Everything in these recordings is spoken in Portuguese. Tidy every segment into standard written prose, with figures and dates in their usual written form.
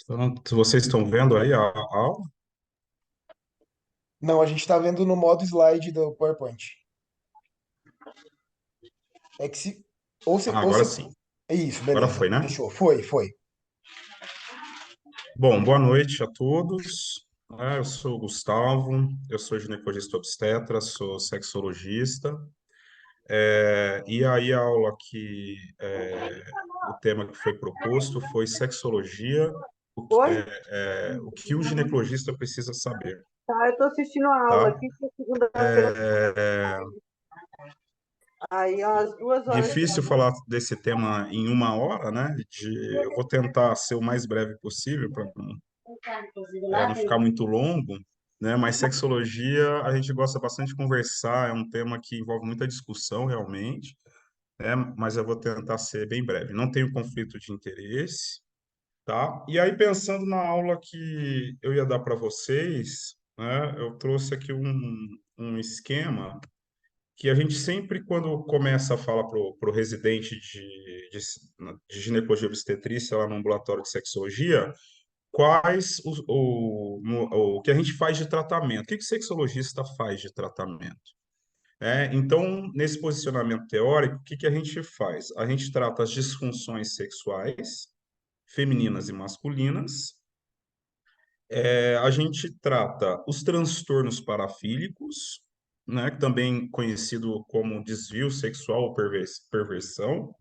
Então, vocês estão vendo aí a aula? Não, a gente está vendo no modo slide do PowerPoint. É que se. Ou se. Ah, Ou agora se sim. é isso, Agora beleza. foi, né? Fechou. Foi. Bom, boa noite a todos. Eu sou o Gustavo, eu sou ginecologista obstetra, sou sexologista. E aí a aula o tema que foi proposto foi sexologia, Oi? o que o ginecologista precisa saber, Tá, eu tô assistindo a aula tá? aqui, que é segunda-feira, É aí às 2 horas. difícil falar desse tema em uma hora, né? Eu vou tentar ser o mais breve possível para não ficar muito longo, né? Mas sexologia a gente gosta bastante de conversar, é um tema que envolve muita discussão realmente, né? Mas eu vou tentar ser bem breve. Não tenho conflito de interesse, tá? E aí pensando na aula que eu ia dar para vocês, né? Eu trouxe aqui um esquema que a gente sempre, quando começa a falar para o residente de ginecologia e obstetrícia lá no ambulatório de sexologia, quais o que a gente faz de tratamento, o que o sexologista faz de tratamento. Então, nesse posicionamento teórico, o que que a gente faz? A gente trata as disfunções sexuais, femininas e masculinas. A gente trata os transtornos parafílicos, né, também conhecido como desvio sexual ou perversão,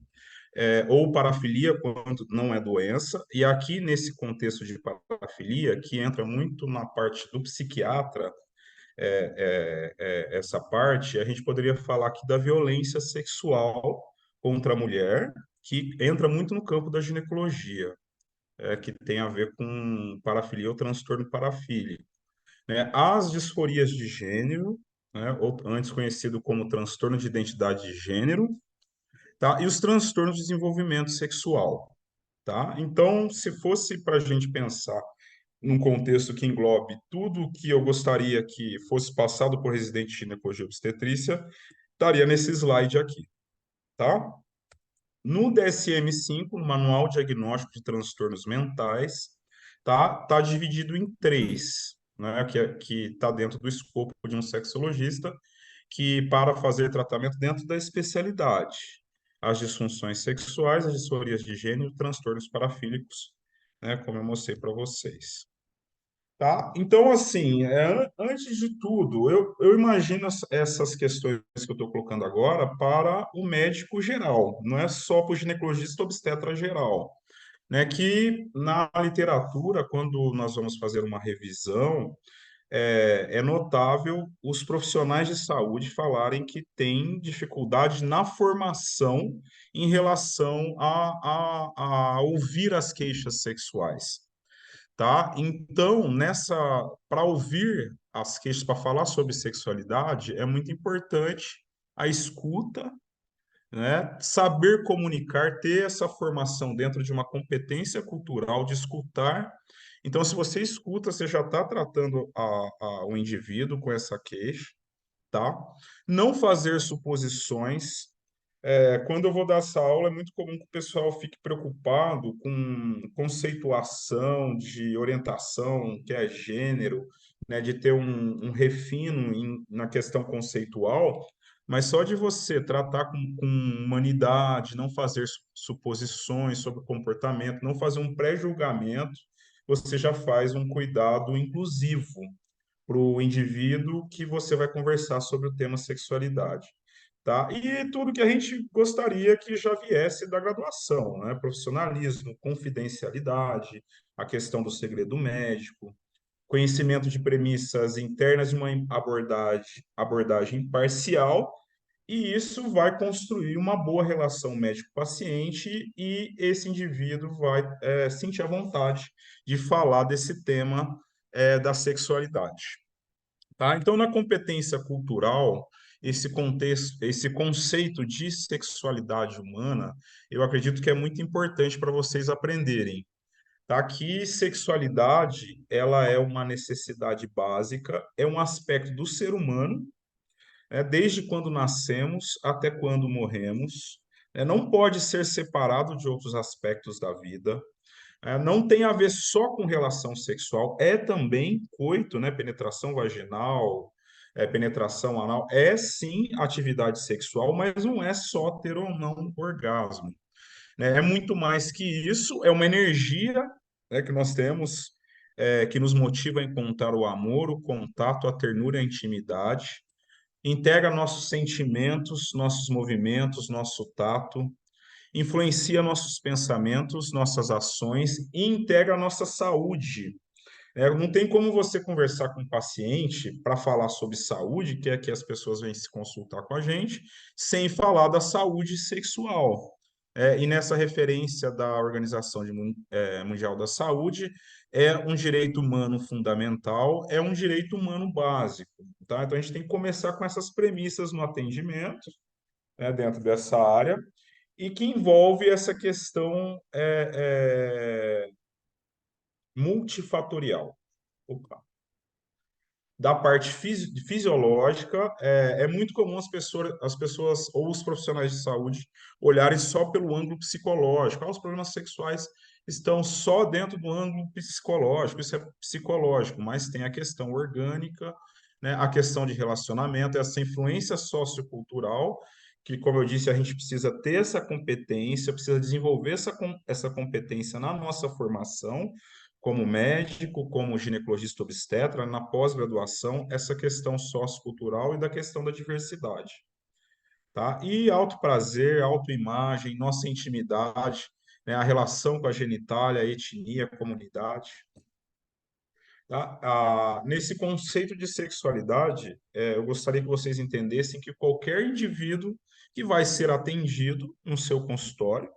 ou parafilia quando não é doença. E aqui, nesse contexto de parafilia, que entra muito na parte do psiquiatra, essa parte, a gente poderia falar aqui da violência sexual contra a mulher, que entra muito no campo da ginecologia, que tem a ver com parafilia ou transtorno parafílico, né? As disforias de gênero, né, ou antes conhecido como transtorno de identidade de gênero, tá? E os transtornos de desenvolvimento sexual, tá? Então, se fosse para a gente pensar num contexto que englobe tudo o que eu gostaria que fosse passado por residente de ginecologia e obstetrícia, estaria nesse slide aqui, tá? No DSM-5, no Manual Diagnóstico de Transtornos Mentais, tá dividido em três, né? Que está dentro do escopo de um sexologista, que para fazer tratamento dentro da especialidade, as disfunções sexuais, as disforias de gênero, transtornos parafílicos, né? Como eu mostrei para vocês. Tá? Então, assim, antes de tudo, eu imagino essas questões que eu estou colocando agora para o médico geral, não é só para o ginecologista obstetra geral, né? Que na literatura, quando nós vamos fazer uma revisão, é notável os profissionais de saúde falarem que têm dificuldade na formação em relação a ouvir as queixas sexuais, tá? Então, para ouvir as queixas, para falar sobre sexualidade, é muito importante a escuta, né? Saber comunicar, ter essa formação dentro de uma competência cultural de escutar. Então, se você escuta, você já está tratando o indivíduo com essa queixa, tá? Não fazer suposições. Quando eu vou dar essa aula, é muito comum que o pessoal fique preocupado com conceituação de orientação, que é gênero, né, de ter um refino na questão conceitual, mas só de você tratar com humanidade, não fazer suposições sobre o comportamento, não fazer um pré-julgamento, você já faz um cuidado inclusivo para o indivíduo que você vai conversar sobre o tema sexualidade, tá? E tudo que a gente gostaria que já viesse da graduação, né? Profissionalismo, confidencialidade, a questão do segredo médico, conhecimento de premissas internas de uma abordagem imparcial, e isso vai construir uma boa relação médico-paciente e esse indivíduo vai sentir a vontade de falar desse tema da sexualidade. Tá? Então, na competência cultural, esse contexto, esse conceito de sexualidade humana, eu acredito que é muito importante para vocês aprenderem, tá? Que sexualidade, ela é uma necessidade básica, é um aspecto do ser humano, né? Desde quando nascemos até quando morremos, né? Não pode ser separado de outros aspectos da vida. Não tem a ver só com relação sexual, é também coito, né? Penetração vaginal, penetração anal, é sim atividade sexual, mas não é só ter ou não orgasmo, né? É muito mais que isso, é uma energia, né, que nós temos, que nos motiva a encontrar o amor, o contato, a ternura e a intimidade, integra nossos sentimentos, nossos movimentos, nosso tato, influencia nossos pensamentos, nossas ações e integra a nossa saúde. Não tem como você conversar com um paciente para falar sobre saúde, que é que as pessoas vêm se consultar com a gente, sem falar da saúde sexual. E nessa referência da Organização Mundial da Saúde, é um direito humano fundamental, é um direito humano básico. Tá? Então a gente tem que começar com essas premissas no atendimento, né, dentro dessa área, e que envolve essa questão multifatorial. Opa. Da parte fisiológica, é muito comum as pessoas ou os profissionais de saúde olharem só pelo ângulo psicológico. Os problemas sexuais estão só dentro do ângulo psicológico, isso é psicológico, mas tem a questão orgânica, né, a questão de relacionamento, essa influência sociocultural, que, como eu disse, a gente precisa ter essa competência, precisa desenvolver essa competência na nossa formação como médico, como ginecologista obstetra, na pós-graduação, essa questão sociocultural e da questão da diversidade, tá? E autoprazer, autoimagem, nossa intimidade, né, a relação com a genitália, a etnia, a comunidade, tá? Nesse conceito de sexualidade, eu gostaria que vocês entendessem que qualquer indivíduo que vai ser atendido no seu consultório,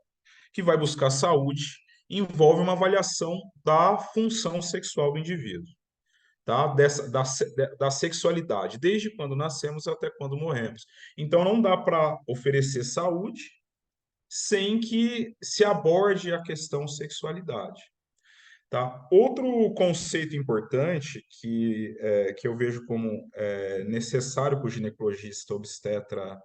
que vai buscar saúde, envolve uma avaliação da função sexual do indivíduo, tá? Da sexualidade, desde quando nascemos até quando morremos. Então, não dá para oferecer saúde sem que se aborde a questão sexualidade, tá? Outro conceito importante que eu vejo como necessário para o ginecologista obstetra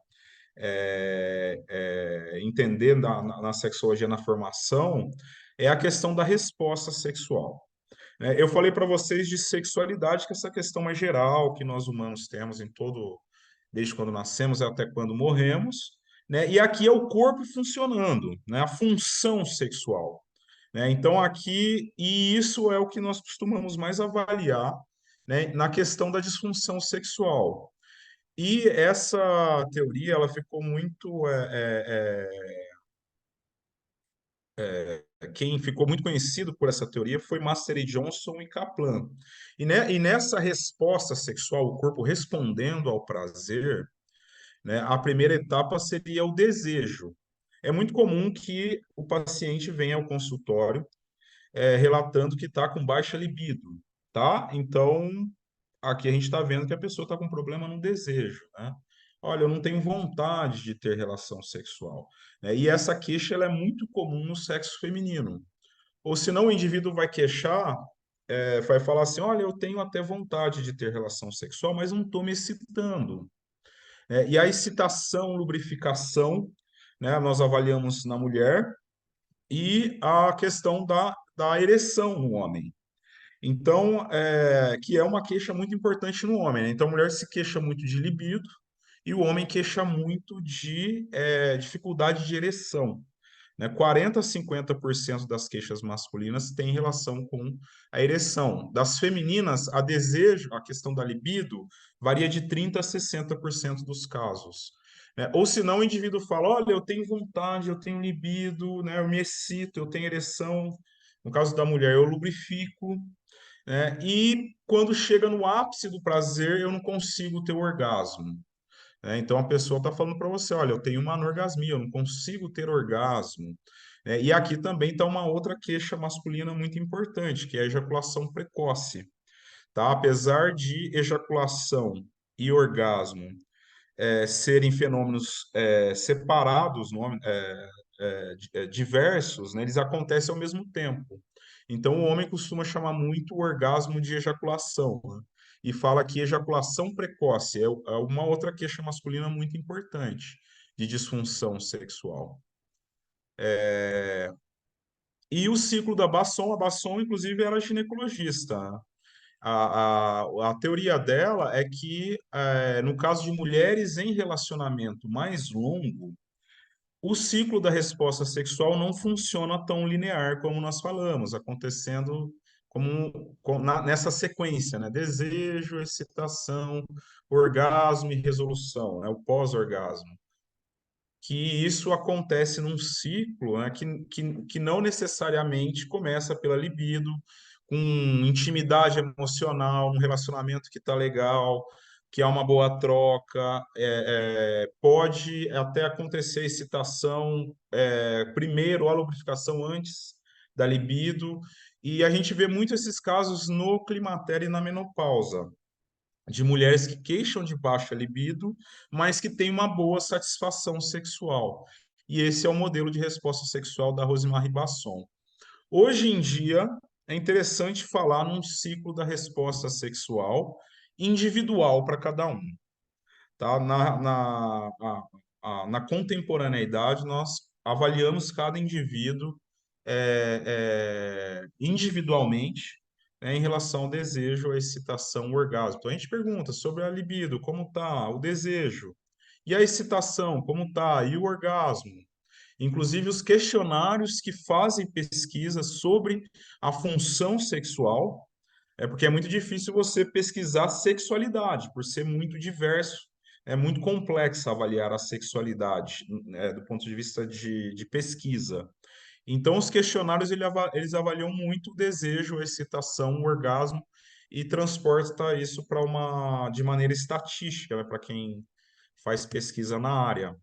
entender na sexologia na formação é a questão da resposta sexual. Eu falei para vocês de sexualidade, que é essa questão mais geral que nós humanos temos desde quando nascemos até quando morremos, né? E aqui é o corpo funcionando, né? A função sexual, né? Então aqui, e isso é o que nós costumamos mais avaliar, né? Na questão da disfunção sexual. E essa teoria, ela ficou muito quem ficou muito conhecido por essa teoria foi Master E. Johnson e Kaplan. E nessa resposta sexual, o corpo respondendo ao prazer, né, a primeira etapa seria o desejo. É muito comum que o paciente venha ao consultório relatando que está com baixa libido, tá? Então, aqui a gente está vendo que a pessoa está com problema no desejo, né? Olha, eu não tenho vontade de ter relação sexual, né? E essa queixa ela é muito comum no sexo feminino. Ou senão o indivíduo vai queixar, vai falar assim, olha, eu tenho até vontade de ter relação sexual, mas não estou me excitando. E a excitação, lubrificação, né, nós avaliamos na mulher e a questão da ereção no homem. Então, que é uma queixa muito importante no homem, né? Então, a mulher se queixa muito de libido e o homem queixa muito de dificuldade de ereção, né? 40 a 50% das queixas masculinas têm relação com a ereção. Das femininas, a desejo, a questão da libido, varia de 30 a 60% dos casos, né? Ou senão o indivíduo fala, olha, eu tenho vontade, eu tenho libido, né? Eu me excito, eu tenho ereção. No caso da mulher, eu lubrifico, né? E quando chega no ápice do prazer, eu não consigo ter o orgasmo, né? Então a pessoa está falando para você, olha, eu tenho uma anorgasmia, eu não consigo ter orgasmo, né? E aqui também está uma outra queixa masculina muito importante, que é a ejaculação precoce, tá? Apesar de ejaculação e orgasmo serem fenômenos separados, diversos, né? Eles acontecem ao mesmo tempo. Então, o homem costuma chamar muito o orgasmo de ejaculação, né? E fala que ejaculação precoce é uma outra queixa masculina muito importante de disfunção sexual. E o ciclo da Basson, a Basson, inclusive, era ginecologista. A teoria dela é que, no caso de mulheres em relacionamento mais longo, o ciclo da resposta sexual não funciona tão linear como nós falamos, acontecendo nessa sequência, né? Desejo, excitação, orgasmo e resolução, né? O pós-orgasmo. Que isso acontece num ciclo, né? Que não necessariamente começa pela libido, com intimidade emocional, um relacionamento que está legal, que há uma boa troca, pode até acontecer excitação primeiro, a lubrificação antes da libido, e a gente vê muito esses casos no climatério e na menopausa, de mulheres que queixam de baixa libido, mas que têm uma boa satisfação sexual. E esse é o modelo de resposta sexual da Rosemary Basson. Hoje em dia, é interessante falar num ciclo da resposta sexual individual para cada um, tá? Na contemporaneidade, nós avaliamos cada indivíduo individualmente, né, em relação ao desejo, à excitação, ao orgasmo. Então, a gente pergunta sobre a libido, como está o desejo, e a excitação, como está, e o orgasmo. Inclusive, os questionários que fazem pesquisas sobre a função sexual, porque é muito difícil você pesquisar sexualidade, por ser muito diverso, é muito complexo avaliar a sexualidade, né, do ponto de vista de pesquisa. Então, os questionários eles avaliam muito o desejo, a excitação, o orgasmo e transporta isso para de maneira estatística, né, para quem faz pesquisa na área,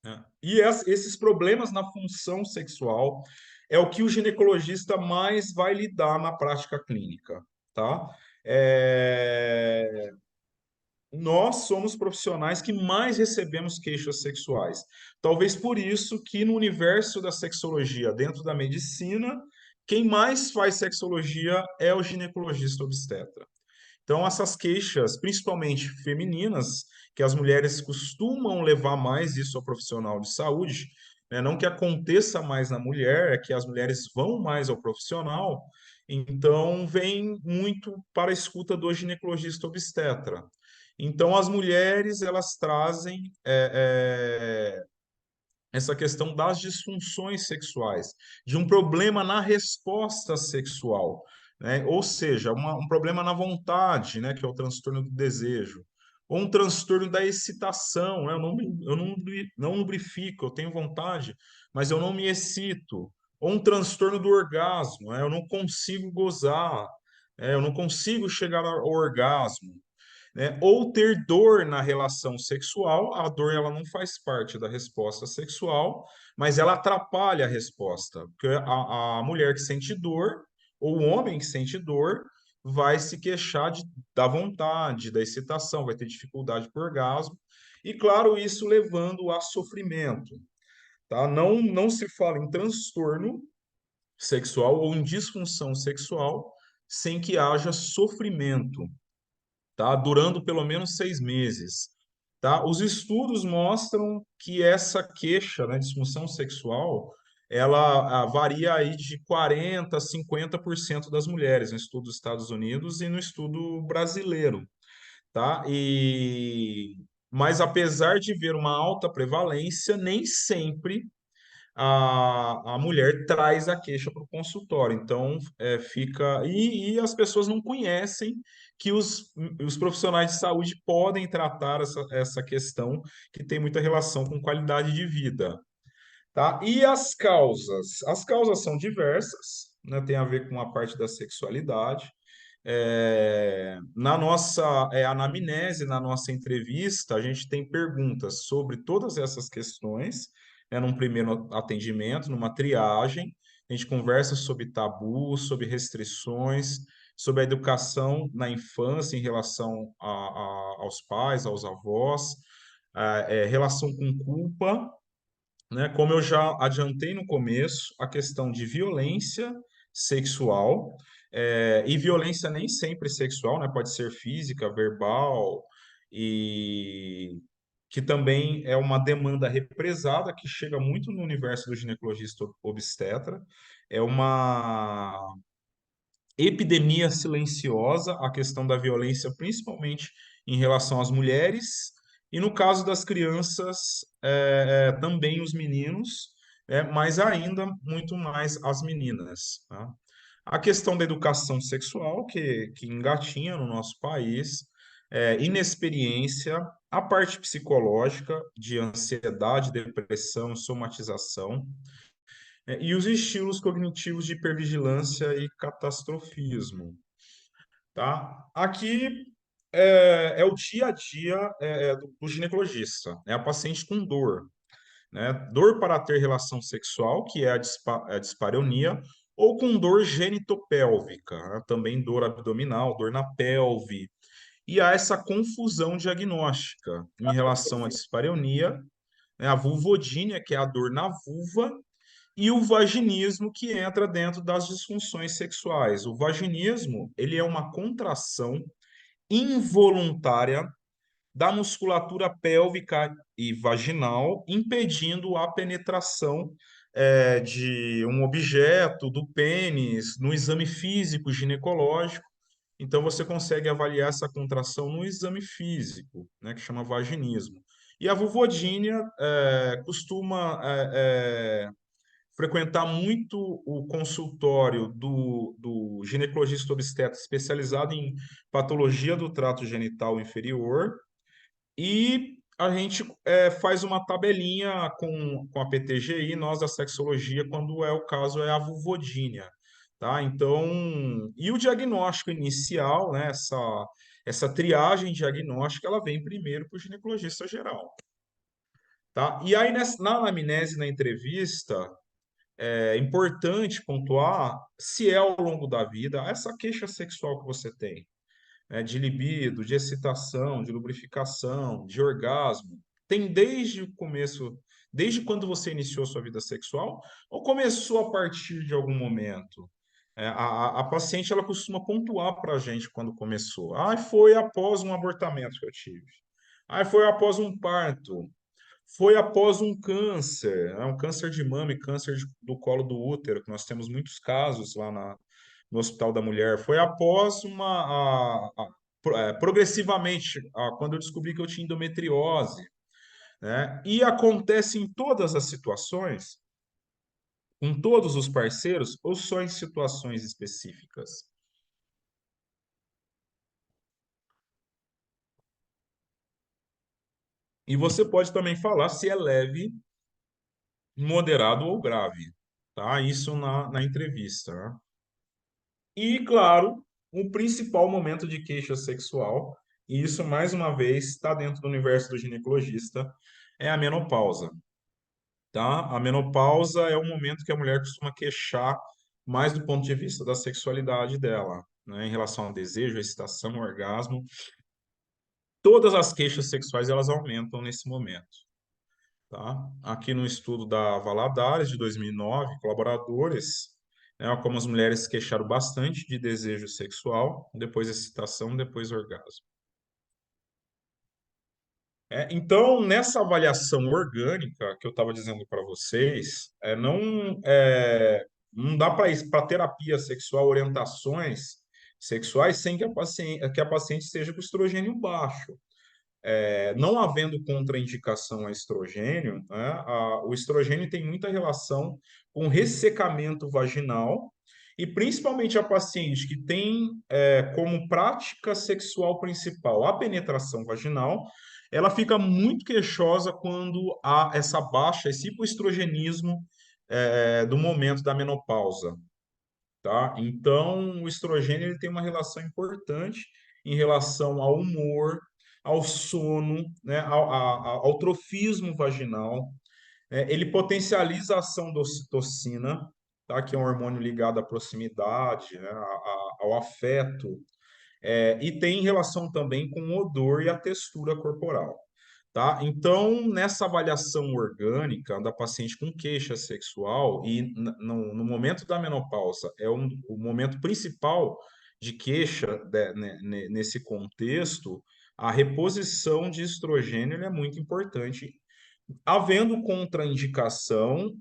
né? E esses problemas na função sexual é o que o ginecologista mais vai lidar na prática clínica, tá? É, Nós somos profissionais que mais recebemos queixas sexuais. Talvez por isso que no universo da sexologia, dentro da medicina, quem mais faz sexologia é o ginecologista obstetra. Então, essas queixas, principalmente femininas, que as mulheres costumam levar mais isso ao profissional de saúde, né? Não que aconteça mais na mulher, é que as mulheres vão mais ao profissional, então vem muito para a escuta do ginecologista obstetra. Então, as mulheres, elas trazem essa questão das disfunções sexuais, de um problema na resposta sexual, né? Ou seja, um problema na vontade, né? Que é o transtorno do desejo, ou um transtorno da excitação, né? Eu não lubrifico, eu tenho vontade, mas eu não me excito, ou um transtorno do orgasmo, né? Eu não consigo gozar, eu não consigo chegar ao orgasmo, né? Ou ter dor na relação sexual. A dor ela não faz parte da resposta sexual, mas ela atrapalha a resposta, porque a mulher que sente dor ou o homem que sente dor vai se queixar da vontade, da excitação, vai ter dificuldade por orgasmo, e claro, isso levando a sofrimento, tá? Não se fala em transtorno sexual ou em disfunção sexual sem que haja sofrimento, tá? Durando pelo menos 6 meses, tá? Os estudos mostram que essa queixa, né, disfunção sexual, ela varia aí de 40 a 50% das mulheres no estudo dos Estados Unidos e no estudo brasileiro, tá? Mas apesar de ver uma alta prevalência, nem sempre a mulher traz a queixa para o consultório. Então, fica. E as pessoas não conhecem que os profissionais de saúde podem tratar essa questão que tem muita relação com qualidade de vida, tá? E as causas? As causas são diversas, né? Tem a ver com a parte da sexualidade. Na nossa anamnese, na nossa entrevista, a gente tem perguntas sobre todas essas questões, né, num primeiro atendimento, numa triagem. A gente conversa sobre tabus, sobre restrições, sobre a educação na infância em relação aos pais, aos avós, relação com culpa, né? Como eu já adiantei no começo, a questão de violência sexual, e violência nem sempre sexual, né? Pode ser física, verbal, e que também é uma demanda represada que chega muito no universo do ginecologista obstetra. É uma epidemia silenciosa, a questão da violência, principalmente em relação às mulheres, e no caso das crianças, também os meninos, mas ainda muito mais as meninas, tá? A questão da educação sexual, que engatinha no nosso país, inexperiência, a parte psicológica de ansiedade, depressão, somatização, e os estilos cognitivos de hipervigilância e catastrofismo, tá? Aqui é o dia a dia do ginecologista, é a paciente com dor, né? Dor para ter relação sexual, que é a dispareunia, ou com dor genitopélvica, né? Também dor abdominal, dor na pelve. E há essa confusão diagnóstica em relação à dispareunia, né? A vulvodínia, que é a dor na vulva, e o vaginismo, que entra dentro das disfunções sexuais. O vaginismo, ele é uma contração involuntária da musculatura pélvica e vaginal, impedindo a penetração de um objeto, do pênis, no exame físico ginecológico. Então, você consegue avaliar essa contração no exame físico, né, que chama vaginismo. E a vulvodínia costuma frequentar muito o consultório do ginecologista obstetra especializado em patologia do trato genital inferior, e a gente faz uma tabelinha com a PTGI, nós da sexologia, quando é o caso, é a vulvodínia, tá? Então, e o diagnóstico inicial, né, essa triagem diagnóstica, ela vem primeiro para o ginecologista geral, tá? E aí, na anamnese, na entrevista, é importante pontuar se é ao longo da vida essa queixa sexual que você tem, né, de libido, de excitação, de lubrificação, de orgasmo, tem desde o começo, desde quando você iniciou sua vida sexual, ou começou a partir de algum momento? A paciente ela costuma pontuar para a gente quando começou. Ah, foi após um abortamento que eu tive. Ah, foi após um parto. Foi após um câncer, né, um câncer de mama e câncer do colo do útero, que nós temos muitos casos lá no Hospital da Mulher. Foi após progressivamente, quando eu descobri que eu tinha endometriose, né? E acontece em todas as situações, com todos os parceiros, ou só em situações específicas? E você pode também falar se é leve, moderado ou grave, tá? Isso na entrevista, né? E, claro, o principal momento de queixa sexual, e isso, mais uma vez, está dentro do universo do ginecologista, é a menopausa, tá? A menopausa é o momento que a mulher costuma queixar mais do ponto de vista da sexualidade dela, né? Em relação ao desejo, à excitação, ao orgasmo. Todas as queixas sexuais, elas aumentam nesse momento, tá? Aqui no estudo da Valadares, de 2009, colaboradores, né, como as mulheres se queixaram bastante de desejo sexual, depois excitação, depois orgasmo. Então, nessa avaliação orgânica que eu estava dizendo para vocês, não dá para terapia sexual, orientações sexuais, sem que a paciente esteja com estrogênio baixo. Não havendo contraindicação a estrogênio, né, o estrogênio tem muita relação com ressecamento vaginal, e principalmente a paciente que tem como prática sexual principal a penetração vaginal, ela fica muito queixosa quando há essa baixa, esse hipoestrogenismo do momento da menopausa, tá? Então, o estrogênio ele tem uma relação importante em relação ao humor, ao sono, né, ao trofismo vaginal. Ele potencializa a ação da ocitocina, tá? Que é um hormônio ligado à proximidade, né, ao afeto, e tem relação também com o odor e a textura corporal. Tá? Então, nessa avaliação orgânica da paciente com queixa sexual, e no momento da menopausa, o momento principal de queixa nesse contexto, a reposição de estrogênio é muito importante. Havendo contraindicação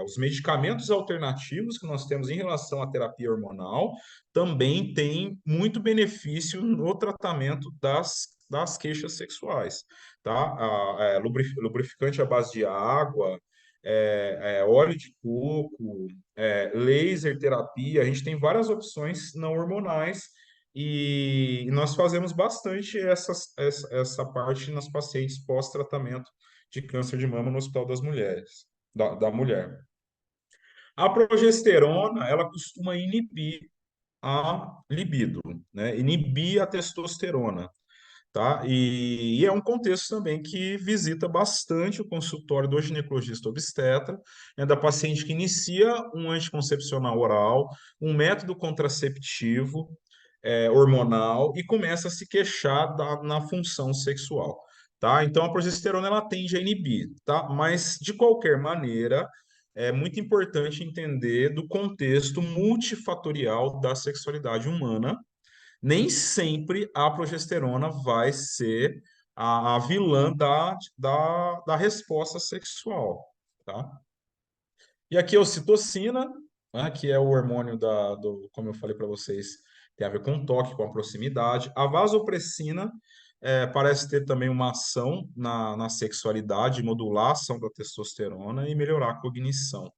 os medicamentos alternativos que nós temos em relação à terapia hormonal também têm muito benefício no tratamento das queixas sexuais, tá? Lubrificante à base de água, óleo de coco, laser terapia, a gente tem várias opções não hormonais e nós fazemos bastante essa parte nas pacientes pós-tratamento de câncer de mama no Hospital das Mulheres, da mulher. A progesterona, ela costuma inibir a libido, né? Inibir a testosterona, tá? E é um contexto também que visita bastante o consultório do ginecologista obstetra, né, da paciente que inicia um anticoncepcional oral, um método contraceptivo, hormonal e começa a se queixar na função sexual, tá? Então a progesterona ela tende a inibir, tá? Mas de qualquer maneira é muito importante entender do contexto multifatorial da sexualidade humana. Nem sempre a progesterona vai ser a vilã da resposta sexual, tá? E aqui a ocitocina, né, que é o hormônio como eu falei para vocês, tem a ver com o toque, com a proximidade. A vasopressina parece ter também uma ação na sexualidade, modular a ação da testosterona e melhorar a cognição.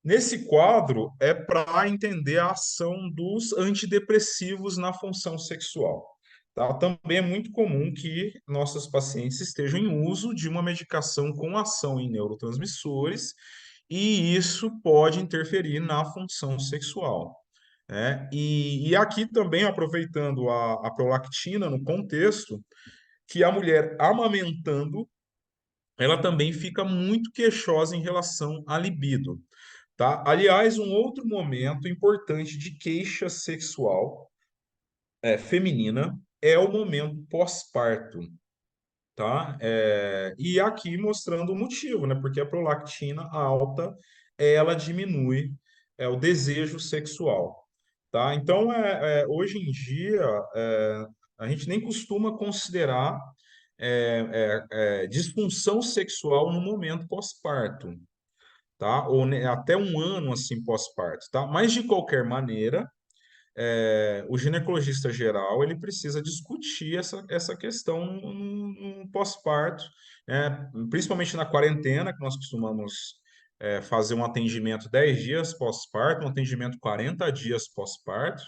Nesse quadro, é para entender a ação dos antidepressivos na função sexual. Tá? Também é muito comum que nossos pacientes estejam em uso de uma medicação com ação em neurotransmissores, e isso pode interferir na função sexual, né? E aqui também, aproveitando a prolactina no contexto, que a mulher amamentando, ela também fica muito queixosa em relação à libido. Tá? Aliás, um outro momento importante de queixa sexual feminina é o momento pós-parto, tá? E aqui mostrando o motivo, né? Porque a prolactina alta, ela diminui o desejo sexual, tá? Então, hoje em dia, a gente nem costuma considerar disfunção sexual no momento pós-parto, tá? Ou até um ano assim pós-parto, tá? Mas de qualquer maneira, o ginecologista geral ele precisa discutir essa questão no pós-parto, né? Principalmente na quarentena, que nós costumamos fazer um atendimento 10 dias pós-parto, um atendimento 40 dias pós-parto.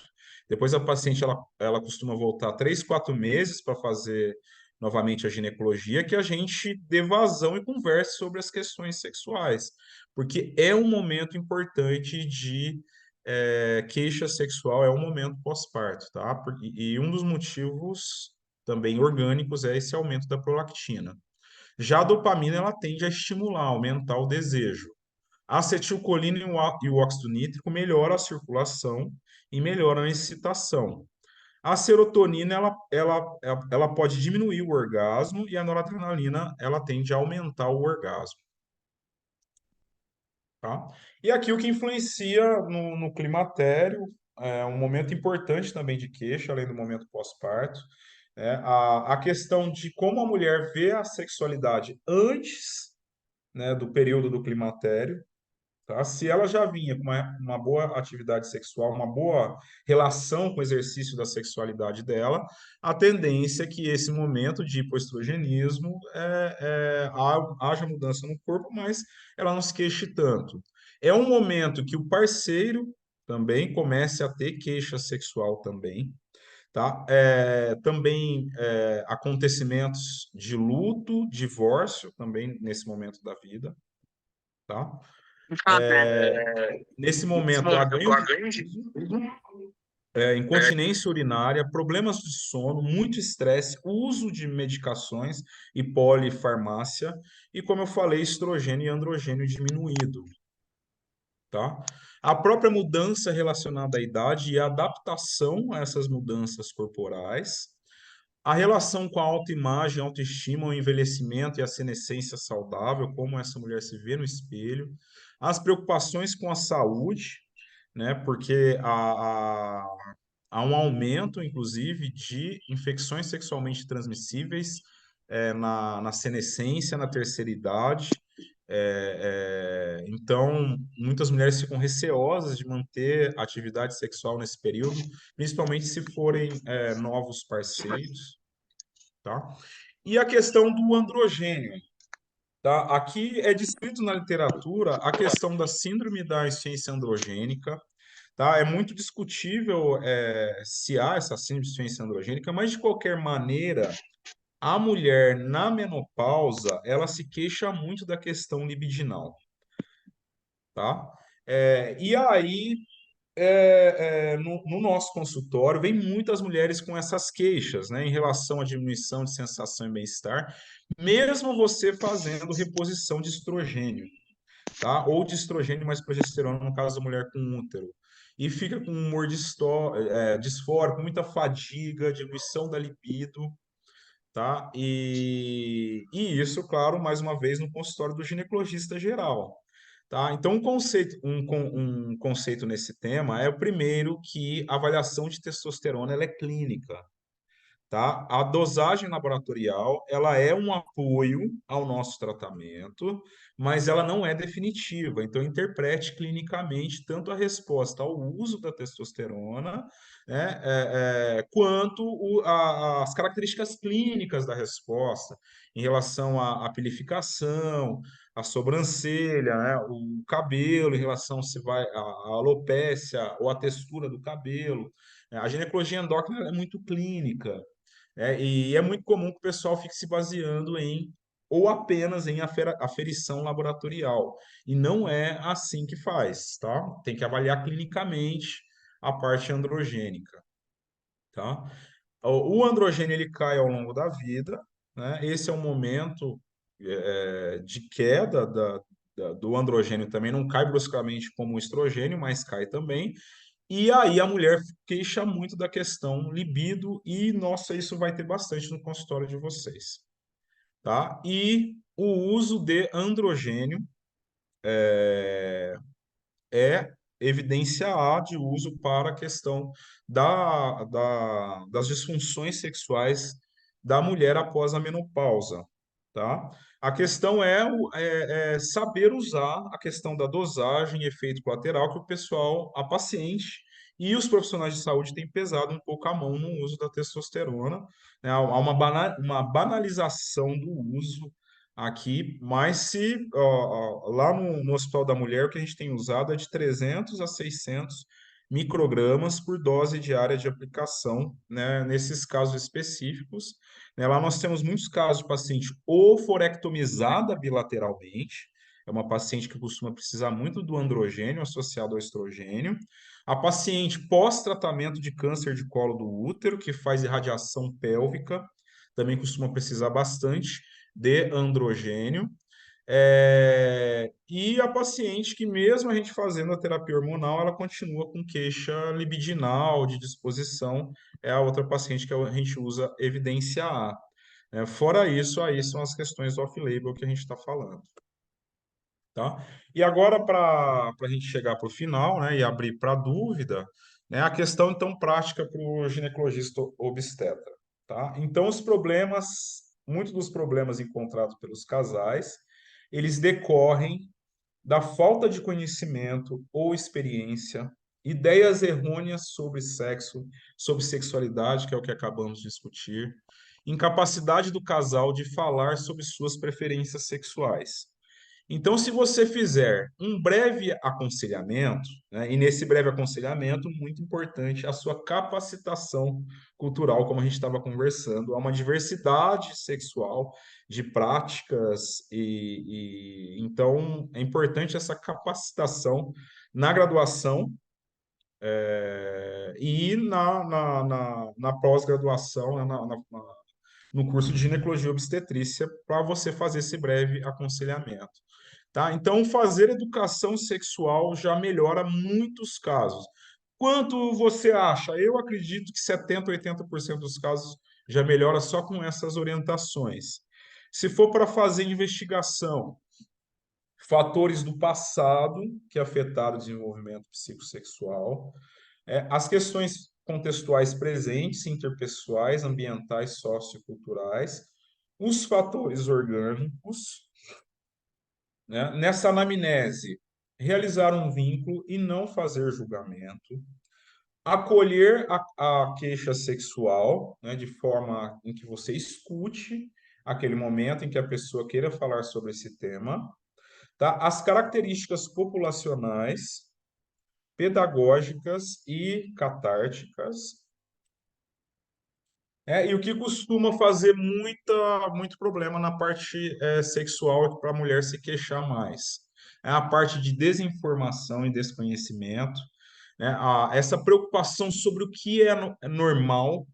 Depois a paciente ela costuma voltar 3, 4 meses para fazer novamente a ginecologia, que a gente dê vazão e converse sobre as questões sexuais, porque é um momento importante de queixa sexual, é um momento pós-parto, tá? E um dos motivos também orgânicos é esse aumento da prolactina. Já a dopamina, ela tende a estimular, aumentar o desejo. A acetilcolina e o óxido nítrico melhoram a circulação e melhoram a excitação. A serotonina, ela pode diminuir o orgasmo e a noradrenalina, ela tende a aumentar o orgasmo, tá? E aqui o que influencia no climatério, é um momento importante também de queixa, além do momento pós-parto, a questão de como a mulher vê a sexualidade antes, né, do período do climatério, tá? Se ela já vinha com uma boa atividade sexual, uma boa relação com o exercício da sexualidade dela, a tendência é que esse momento de hipoestrogenismo haja mudança no corpo, mas ela não se queixe tanto. É um momento que o parceiro também comece a ter queixa sexual também, tá? Também acontecimentos de luto, divórcio também nesse momento da vida, tá? Nesse momento, há ganho de peso, incontinência urinária, problemas de sono, muito estresse, uso de medicações e polifarmácia, e como eu falei, estrogênio e androgênio diminuído, tá? A própria mudança relacionada à idade e a adaptação a essas mudanças corporais, a relação com a autoimagem, autoestima, o envelhecimento e a senescência saudável, como essa mulher se vê no espelho, as preocupações com a saúde, né? Porque a há um aumento, inclusive, de infecções sexualmente transmissíveis na senescência, na terceira idade. Então, muitas mulheres ficam receosas de manter atividade sexual nesse período, principalmente se forem novos parceiros, tá? E a questão do androgênio, tá? Aqui é descrito na literatura a questão da síndrome da insuficiência androgênica, tá? É muito discutível se há essa síndrome de insuficiência androgênica, mas de qualquer maneira, a mulher na menopausa, ela se queixa muito da questão libidinal, tá? E aí, no nosso consultório, vem muitas mulheres com essas queixas, né, em relação à diminuição de sensação e bem-estar, mesmo você fazendo reposição de estrogênio, tá? Ou de estrogênio mais progesterona, no caso da mulher com útero. E fica com humor disfórico, muita fadiga, diminuição da libido, tá? E isso, claro, mais uma vez, no consultório do ginecologista geral. Tá? Então, um conceito nesse tema é o primeiro que a avaliação de testosterona ela é clínica, tá? A dosagem laboratorial, ela é um apoio ao nosso tratamento, mas ela não é definitiva. Então, interprete clinicamente tanto a resposta ao uso da testosterona, né, quanto as características clínicas da resposta em relação à pilificação, a sobrancelha, né, o cabelo, em relação se vai à alopécia ou a textura do cabelo. A ginecologia endócrina é muito clínica. E é muito comum que o pessoal fique se baseando em ou apenas em aferição laboratorial. E não é assim que faz, tá? Tem que avaliar clinicamente a parte androgênica, tá? O androgênio ele cai ao longo da vida, né? Esse é o momento de queda do androgênio também, não cai bruscamente como o estrogênio, mas cai também. E aí a mulher queixa muito da questão libido e, nossa, isso vai ter bastante no consultório de vocês, tá? E o uso de androgênio é evidência A de uso para a questão das disfunções sexuais da mulher após a menopausa, tá? A questão é saber usar a questão da dosagem e efeito colateral que o pessoal, a paciente e os profissionais de saúde têm pesado um pouco a mão no uso da testosterona, né? Há uma banalização do uso aqui, mas lá no Hospital da Mulher, o que a gente tem usado é de 300 a 600 microgramas por dose diária de aplicação, né, nesses casos específicos. Né, lá nós temos muitos casos de paciente oforectomizada bilateralmente, é uma paciente que costuma precisar muito do androgênio associado ao estrogênio. A paciente pós-tratamento de câncer de colo do útero, que faz irradiação pélvica, também costuma precisar bastante de androgênio. E a paciente que, mesmo a gente fazendo a terapia hormonal, ela continua com queixa libidinal, de disposição, é a outra paciente que a gente usa evidência A. Fora isso, aí são as questões off-label que a gente está falando. Tá? E agora, para a gente chegar para o final, né, e abrir para dúvida, né, a questão, então, prática para o ginecologista obstetra. Tá? Então, muitos dos problemas encontrados pelos casais, eles decorrem da falta de conhecimento ou experiência, ideias errôneas sobre sexo, sobre sexualidade, que é o que acabamos de discutir, incapacidade do casal de falar sobre suas preferências sexuais. Então, se você fizer um breve aconselhamento, né, e nesse breve aconselhamento, muito importante, a sua capacitação cultural, como a gente estava conversando, há uma diversidade sexual de práticas, então é importante essa capacitação na graduação e na pós-graduação, né, no curso de ginecologia e obstetrícia, para você fazer esse breve aconselhamento. Tá? Então, fazer educação sexual já melhora muitos casos. Quanto você acha? Eu acredito que 70, 80% dos casos já melhora só com essas orientações. Se for para fazer investigação, fatores do passado que afetaram o desenvolvimento psicossexual, as questões contextuais presentes, interpessoais, ambientais, socioculturais, os fatores orgânicos, né? Nessa anamnese, realizar um vínculo e não fazer julgamento, acolher a queixa sexual, né, de forma em que você escute aquele momento em que a pessoa queira falar sobre esse tema, tá? As características populacionais, pedagógicas e catárticas. E o que costuma fazer muito problema na parte sexual para a mulher se queixar mais. É a parte de desinformação e desconhecimento, né? Essa preocupação sobre o que é normal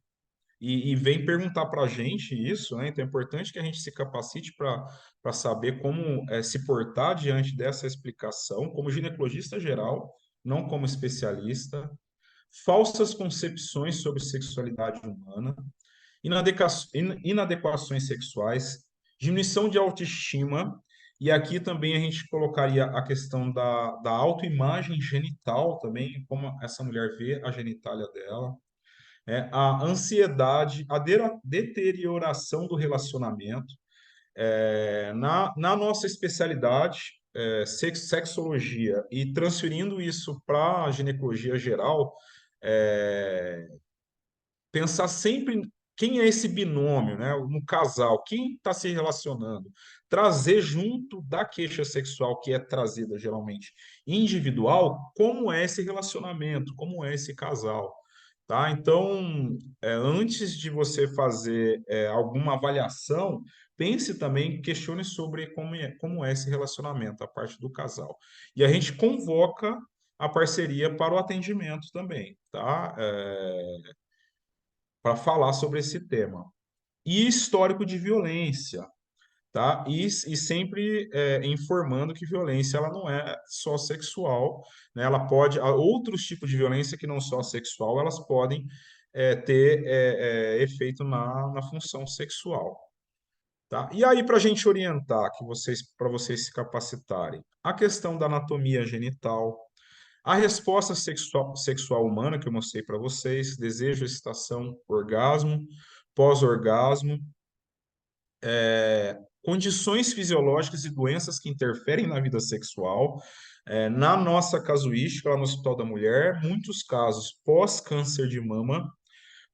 e vem perguntar para a gente isso, né? Então é importante que a gente se capacite para saber como se portar diante dessa explicação, como ginecologista geral, não como especialista. Falsas concepções sobre sexualidade humana, inadequações sexuais, diminuição de autoestima, e aqui também a gente colocaria a questão da autoimagem genital também, como essa mulher vê a genitália dela, a ansiedade, a deterioração do relacionamento. Na nossa especialidade, sexologia, e transferindo isso para a ginecologia geral, é, pensar sempre quem é esse binômio, né? No casal, quem está se relacionando. Trazer junto da queixa sexual que é trazida geralmente individual, como é esse relacionamento, como é esse casal. Tá? Então, antes de você fazer alguma avaliação, pense também, questione sobre como é esse relacionamento, a parte do casal. E a gente convoca a parceria para o atendimento também, tá? Para falar sobre esse tema. E histórico de violência, tá? E sempre informando que violência ela não é só sexual, né? Ela pode, há outros tipos de violência que não só sexual, elas podem ter efeito na função sexual, tá? E aí, para a gente orientar, para vocês se capacitarem, a questão da anatomia genital, a resposta sexual humana que eu mostrei para vocês, desejo, excitação, orgasmo, pós-orgasmo, condições fisiológicas e doenças que interferem na vida sexual. Na nossa casuística, lá no Hospital da Mulher, muitos casos pós-câncer de mama,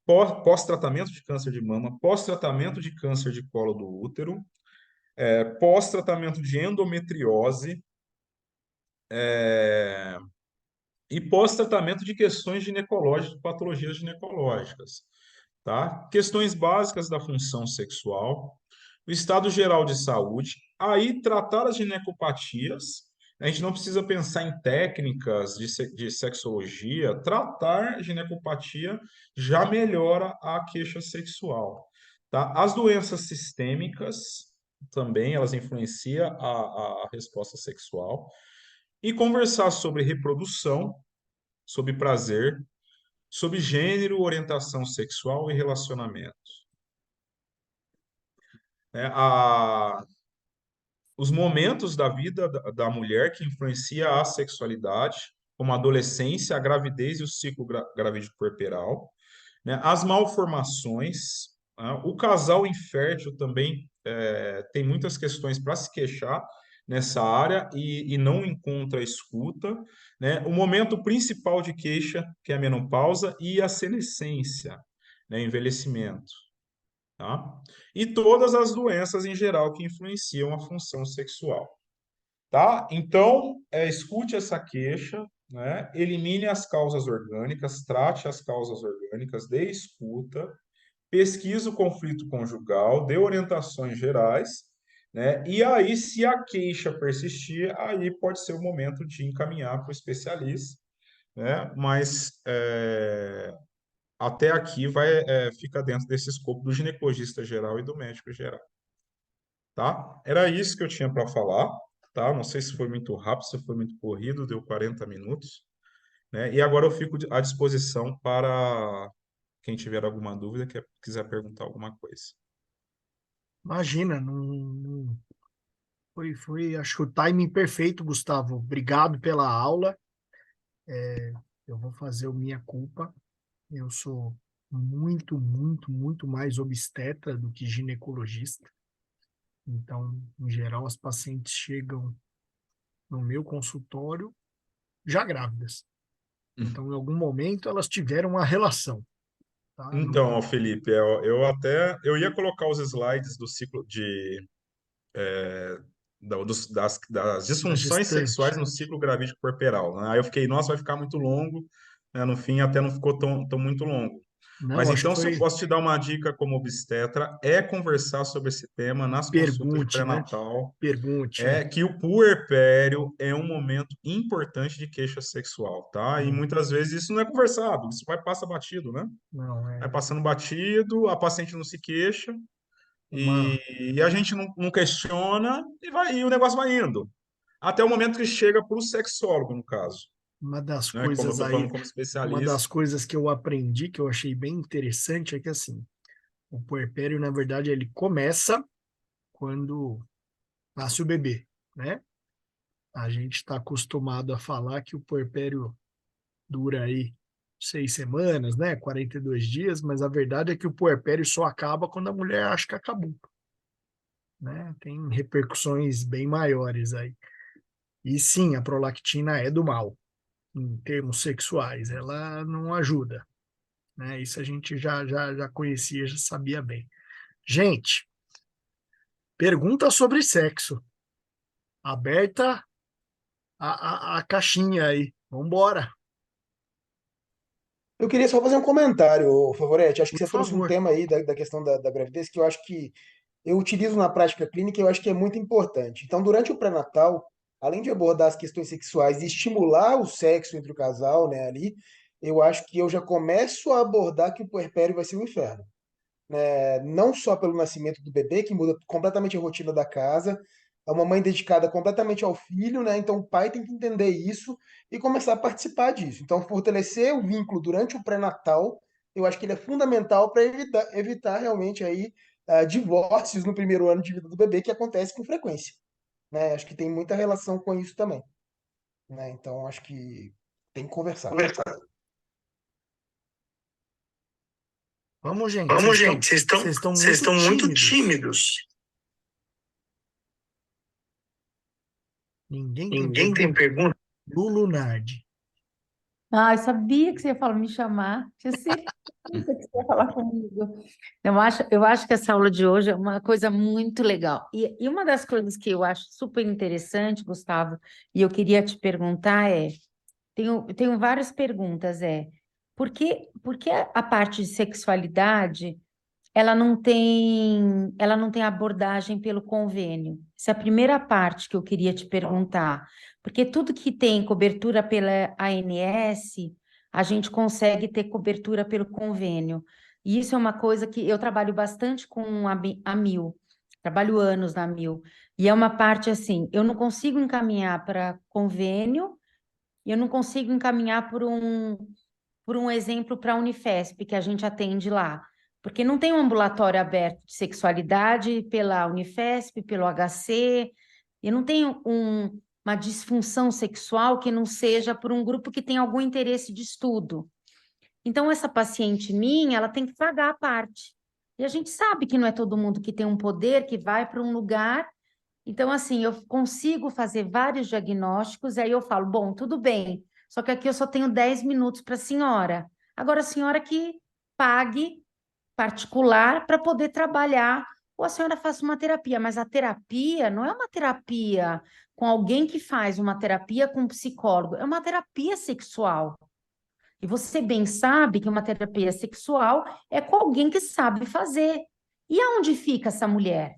pós-tratamento de câncer de mama, pós-tratamento de câncer de colo do útero, pós-tratamento de endometriose, e pós-tratamento de questões ginecológicas, patologias ginecológicas, tá? Questões básicas da função sexual, o estado geral de saúde, aí tratar as ginecopatias, a gente não precisa pensar em técnicas de sexologia, tratar ginecopatia já melhora a queixa sexual, tá? As doenças sistêmicas também, elas influenciam a resposta sexual, e conversar sobre reprodução, sobre prazer, sobre gênero, orientação sexual e relacionamento. Os momentos da vida da mulher que influencia a sexualidade, como a adolescência, a gravidez e o ciclo gravídico puerperal, né? As malformações, né? O casal infértil também tem muitas questões para se queixar nessa área e não encontra escuta, né? O momento principal de queixa, que é a menopausa, e a senescência, né? Envelhecimento, tá? E todas as doenças em geral que influenciam a função sexual, tá? Então, escute essa queixa, né? Elimine as causas orgânicas, trate as causas orgânicas, dê escuta, pesquise o conflito conjugal, dê orientações gerais, né? E aí, se a queixa persistir, aí pode ser o momento de encaminhar para o especialista, né? Mas até aqui fica dentro desse escopo do ginecologista geral e do médico geral, tá? Era isso que eu tinha para falar, tá? Não sei se foi muito rápido, se foi muito corrido, deu 40 minutos, né? E agora eu fico à disposição para quem tiver alguma dúvida, que quiser perguntar alguma coisa. Imagina, acho que o timing perfeito, Gustavo. Obrigado pela aula. Eu vou fazer o minha culpa. Eu sou muito, muito, muito mais obstetra do que ginecologista. Então, em geral, as pacientes chegam no meu consultório já grávidas. Então, em algum momento, elas tiveram uma relação, tá? Então, ó, Felipe, eu ia colocar os slides do ciclo de das Da disfunções sexuais gestante. no ciclo gravídico puerperal, né? Aí eu fiquei, nossa, vai ficar muito longo, né? No fim, até não ficou tão muito longo. Mas Não, acho que então, se eu foi posso te dar uma dica como obstetra, é conversar sobre esse tema nas consultas de pergunte, né? pré-natal, Pergunte, é que o puerpério é um momento importante de queixa sexual, tá? E muitas vezes isso não é conversado, isso vai passa batido, né? Não, Vai é passando batido, a paciente não se queixa uma, e a gente não questiona e o negócio vai indo. Até o momento que chega para o sexólogo, no caso, uma das né? Como eu coisas estou falando aí, como uma das especialista. coisas que eu aprendi, que eu achei bem interessante, é que assim, o puerpério, na verdade, ele começa quando nasce o bebê, né? A gente está acostumado a falar que o puerpério dura aí 6 semanas, né? 42 dias, mas a verdade é que o puerpério só acaba quando a mulher acha que acabou, né? Tem repercussões bem maiores aí. E sim, a prolactina é do mal, em termos sexuais, ela não ajuda, né? Isso a gente já conhecia, já sabia bem. Gente, pergunta sobre sexo. Aberta a caixinha aí. Vambora, Eu queria só fazer um comentário, ô Favorete. Acho que por você trouxe um favor. tema aí da questão da gravidez que eu acho que eu utilizo na prática clínica e eu acho que é muito importante. Então, durante o pré-natal, além de abordar as questões sexuais e estimular o sexo entre o casal, né, ali, eu acho que eu já começo a abordar que o puerpério vai ser um inferno. Não só pelo nascimento do bebê, que muda completamente a rotina da casa, é uma mãe dedicada completamente ao filho, né? Então o pai tem que entender isso e começar a participar disso. Então, fortalecer o vínculo durante o pré-natal, eu acho que ele é fundamental para evitar realmente aí divórcios no primeiro ano de vida do bebê, que acontece com frequência. Né? Acho que tem muita relação com isso também. Né? Então, acho que tem que conversar. Vamos, gente, Vamos, gente, vocês estão vocês muito estão muito tímidos. tímidos. Ninguém tem Ninguém tem pergunta? pergunta? Lulu Nardi. Ah, eu sabia que você ia falar, me chamar. Tinha certeza que você ia falar comigo. Eu acho que essa aula de hoje é uma coisa muito legal. E uma das coisas que eu acho super interessante, Gustavo, e eu queria te perguntar tenho várias perguntas, por que a parte de sexualidade ela não tem abordagem pelo convênio. Essa é a primeira parte que eu queria te perguntar, porque tudo que tem cobertura pela ANS, a gente consegue ter cobertura pelo convênio. E isso é uma coisa que eu trabalho bastante com a Mil, trabalho anos na Mil, e é uma parte assim, eu não consigo encaminhar para convênio, e eu não consigo encaminhar por um exemplo para a Unifesp, que a gente atende lá. Porque não tem um ambulatório aberto de sexualidade pela Unifesp, pelo HC, e não tem uma disfunção sexual que não seja por um grupo que tem algum interesse de estudo. Então, essa paciente minha, ela tem que pagar a parte. E a gente sabe que não é todo mundo que tem um poder, que vai para um lugar. Então, assim, eu consigo fazer vários diagnósticos, e aí eu falo, bom, tudo bem, só que aqui eu só tenho 10 minutos para a senhora. Agora, a senhora que pague particular para poder trabalhar, ou a senhora faça uma terapia, mas a terapia não é uma terapia com alguém que faz uma terapia com um psicólogo, é uma terapia sexual. E você bem sabe que uma terapia sexual é com alguém que sabe fazer. E aonde fica essa mulher?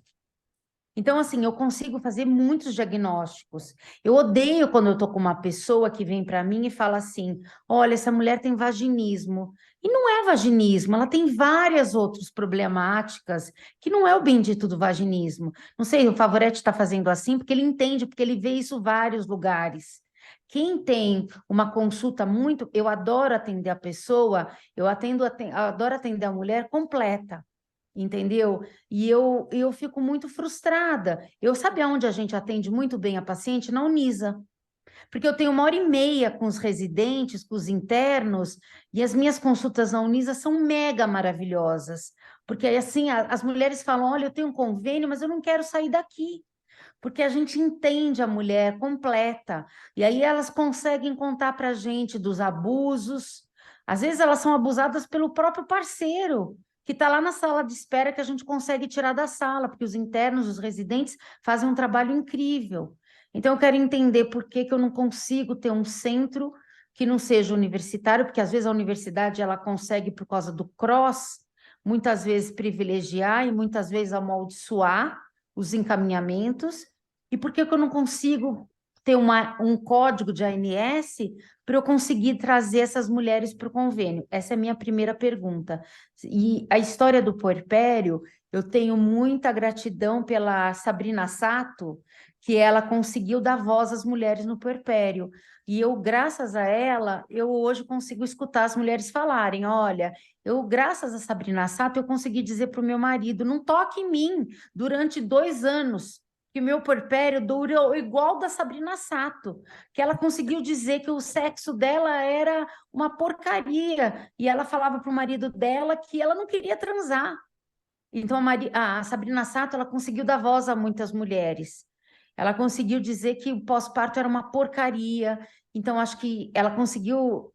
Então, assim, eu consigo fazer muitos diagnósticos. Eu odeio quando eu tô com uma pessoa que vem para mim e fala assim: olha, essa mulher tem vaginismo. E não é vaginismo, ela tem várias outras problemáticas que não é o bendito do vaginismo. Não sei, o Favoretti está fazendo assim porque ele entende, porque ele vê isso em vários lugares. Quem tem uma consulta muito, eu adoro atender a pessoa, eu adoro atender a mulher completa. Entendeu? E eu fico muito frustrada. Eu sabe aonde a gente atende muito bem a paciente? Na Unisa. Porque eu tenho 1h30 com os residentes, com os internos, e as minhas consultas na Unisa são mega maravilhosas. Porque assim, as mulheres falam: olha, eu tenho um convênio, mas eu não quero sair daqui. Porque a gente entende a mulher completa. E aí elas conseguem contar para a gente dos abusos. Às vezes elas são abusadas pelo próprio parceiro, que está lá na sala de espera, que a gente consegue tirar da sala, porque os internos, os residentes, fazem um trabalho incrível. Então, eu quero entender por que que eu não consigo ter um centro que não seja universitário, porque às vezes a universidade ela consegue, por causa do cross, muitas vezes privilegiar e muitas vezes amaldiçoar os encaminhamentos. E por que que eu não consigo ter um código de ANS para eu conseguir trazer essas mulheres para o convênio? Essa é a minha primeira pergunta. E a história do puerpério, eu tenho muita gratidão pela Sabrina Sato, que ela conseguiu dar voz às mulheres no puerpério. E eu, graças a ela, eu hoje consigo escutar as mulheres falarem: olha, eu, graças a Sabrina Sato, eu consegui dizer para o meu marido: não toque em mim durante 2 anos, que o meu puerpério durou igual da Sabrina Sato, que ela conseguiu dizer que o sexo dela era uma porcaria, e ela falava para o marido dela que ela não queria transar. Então, a Sabrina Sato, ela conseguiu dar voz a muitas mulheres. Ela conseguiu dizer que o pós-parto era uma porcaria. Então, acho que ela conseguiu...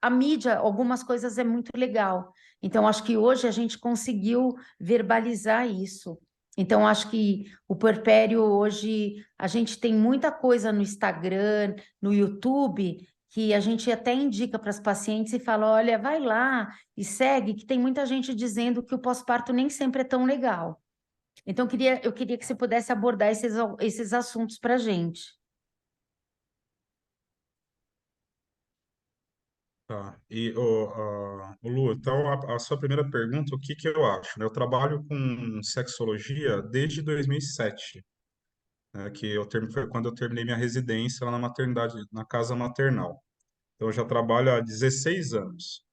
A mídia, algumas coisas é muito legal. Então, acho que hoje a gente conseguiu verbalizar isso. Então, acho que o puerpério hoje, a gente tem muita coisa no Instagram, no YouTube, que a gente até indica para as pacientes e fala: olha, vai lá e segue, que tem muita gente dizendo que o pós-parto nem sempre é tão legal. Então, eu queria que você pudesse abordar esses assuntos para a gente. Tá. E, ô, Lu, então a sua primeira pergunta, o que que eu acho, né? Eu trabalho com sexologia desde 2007, né? Foi quando eu terminei minha residência lá na maternidade, na casa maternal. Então, eu já trabalho há 16 anos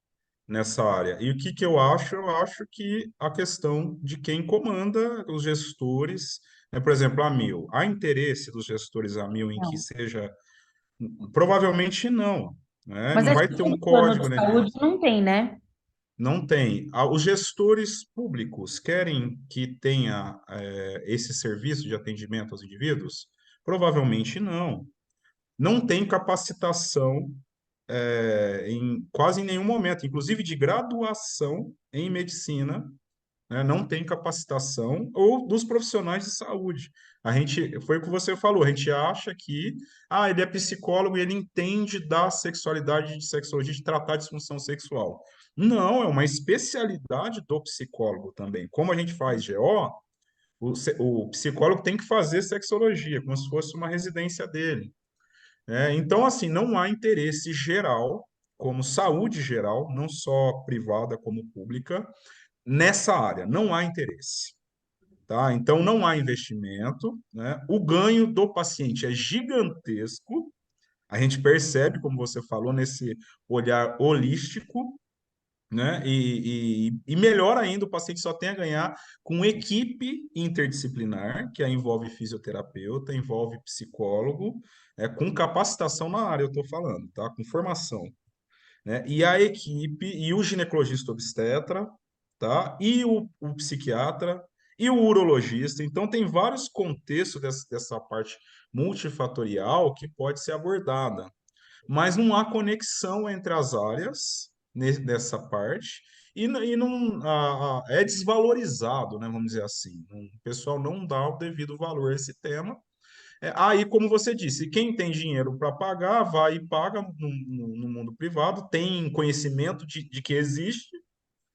nessa área. E o que que eu acho? Eu acho que a questão de quem comanda os gestores, né? Por exemplo, a Mil. Há interesse dos gestores a Mil em que Não. seja? Provavelmente não, né? Mas Não acho vai que ter um no plano código, de né? saúde não tem, né? Não tem. Os gestores públicos querem que tenha esse serviço de atendimento aos indivíduos? Provavelmente não. Não tem capacitação em quase em nenhum momento, inclusive de graduação em medicina, né? Não tem capacitação ou dos profissionais de saúde. Foi o que você falou, a gente acha que ele é psicólogo e ele entende da sexualidade, de sexologia, de tratar disfunção sexual. Não, é uma especialidade do psicólogo também. Como a gente faz GO, o psicólogo tem que fazer sexologia, como se fosse uma residência dele. Então, assim, não há interesse geral, como saúde geral, não só privada como pública, nessa área. Não há interesse. Tá? Então, não há investimento, né? O ganho do paciente é gigantesco. A gente percebe, como você falou, nesse olhar holístico, né? E melhor ainda, o paciente só tem a ganhar com equipe interdisciplinar, que aí envolve fisioterapeuta, envolve psicólogo, com capacitação na área, eu estou falando, tá? Com formação, né? E a equipe, e o ginecologista obstetra, tá? E o psiquiatra, e o urologista. Então, tem vários contextos dessa parte multifatorial que pode ser abordada, mas não há conexão entre as áreas nessa parte, e não é desvalorizado, né? Vamos dizer assim. O pessoal não dá o devido valor a esse tema. Aí, como você disse, quem tem dinheiro para pagar, vai e paga no mundo privado, tem conhecimento de que existe,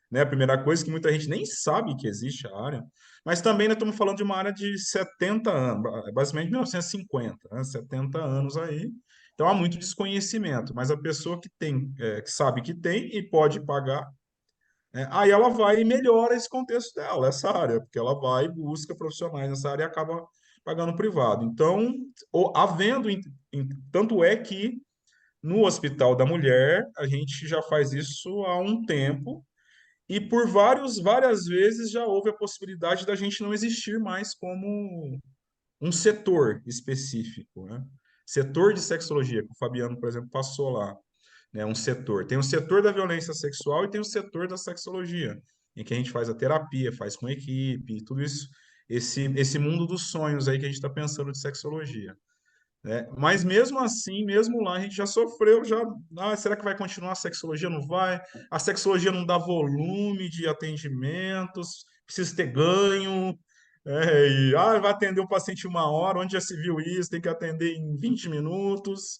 né? A primeira coisa que muita gente nem sabe que existe a área, mas também nós estamos falando de uma área de 70 anos, basicamente 1950, né? 70 anos aí. Então há muito desconhecimento, mas a pessoa que tem, que sabe que tem e pode pagar, aí ela vai e melhora esse contexto dela, essa área, porque ela vai e busca profissionais nessa área e acaba pagando privado. Então, tanto é que no Hospital da Mulher a gente já faz isso há um tempo, e por várias vezes já houve a possibilidade da gente não existir mais como um setor específico, né? setor de sexologia, que o Fabiano, por exemplo, passou lá, né? Um setor. Tem o setor da violência sexual e tem o setor da sexologia, em que a gente faz a terapia, faz com equipe, tudo isso, esse mundo dos sonhos aí que a gente está pensando de sexologia, né? Mas mesmo assim, mesmo lá, a gente já sofreu, será que vai continuar a sexologia? Não vai? A sexologia não dá volume de atendimentos, precisa ter ganho, vai atender o paciente 1 hora, onde já se viu isso, tem que atender em 20 minutos,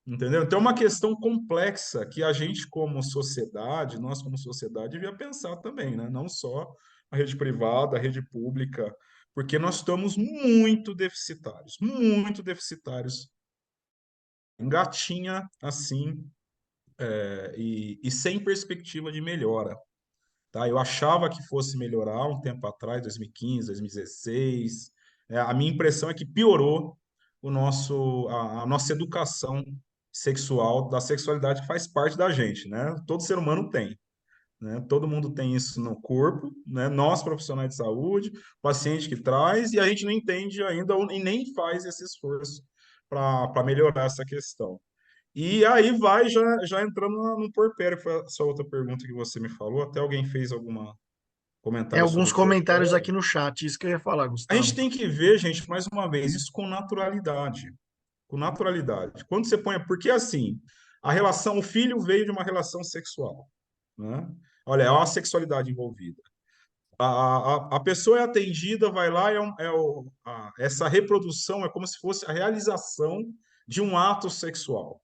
entendeu? Então é uma questão complexa que a gente como sociedade, nós como sociedade, devia pensar também, né? Não só a rede privada, a rede pública, porque nós estamos muito deficitários. Engatinha assim, e sem perspectiva de melhora, tá? Eu achava que fosse melhorar um tempo atrás, 2015, 2016. A minha impressão é que piorou a nossa educação sexual, da sexualidade que faz parte da gente, né? Todo ser humano tem, né? Todo mundo tem isso no corpo, né? Nós, profissionais de saúde, paciente que traz, e a gente não entende ainda e nem faz esse esforço para melhorar essa questão. E aí vai já entrando no porpério, que foi a sua outra pergunta que você me falou. Até alguém fez algum Tem comentário alguns sobre o comentários aqui porpério. no chat, isso que eu ia falar, A gente Gustavo. tem que ver, gente, mais uma vez, isso com naturalidade. Com naturalidade. Quando você põe. Porque assim, o filho veio de uma relação sexual, né? Olha, é uma sexualidade envolvida. A pessoa é atendida, vai lá, essa reprodução é como se fosse a realização de um ato sexual.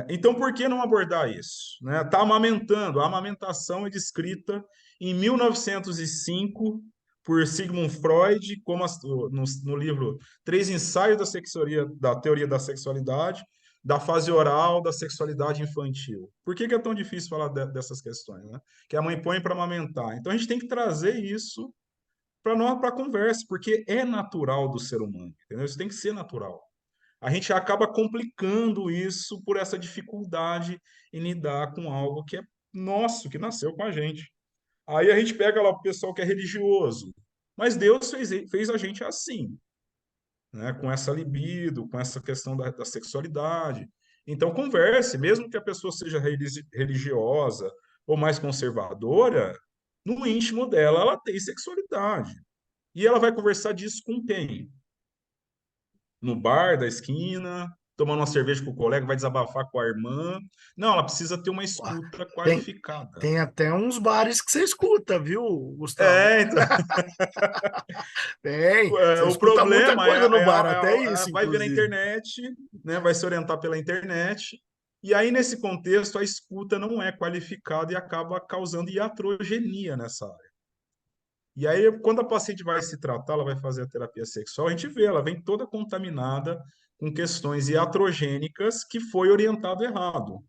Então, por que não abordar isso? Né? Tá amamentando. A amamentação é descrita em 1905 por Sigmund Freud, no livro Três Ensaios da Teoria da Sexualidade, da fase oral, da sexualidade infantil. Por que é tão difícil falar dessas questões, né? Que a mãe põe para amamentar. Então, a gente tem que trazer isso para a conversa, porque é natural do ser humano, entendeu? Isso tem que ser natural. A gente acaba complicando isso por essa dificuldade em lidar com algo que é nosso, que nasceu com a gente. Aí a gente pega lá o pessoal que é religioso, mas Deus fez a gente assim, né? Com essa libido, com essa questão da sexualidade. Então, converse, mesmo que a pessoa seja religiosa ou mais conservadora, no íntimo dela, ela tem sexualidade. E ela vai conversar disso com quem? No bar da esquina, tomando uma cerveja com o colega, vai desabafar com a irmã. Não, ela precisa ter uma Ué, escuta Tem, qualificada. tem até uns bares que você escuta, viu, Gustavo? Então, Tem. Você o escuta muita problema coisa no bar, até isso, vai ver na inclusive. internet, né, vai se orientar pela internet, e aí, nesse contexto, a escuta não é qualificada e acaba causando iatrogenia nessa área. E aí, quando a paciente vai se tratar, ela vai fazer a terapia sexual, a gente vê, ela vem toda contaminada com questões iatrogênicas que foi orientado errado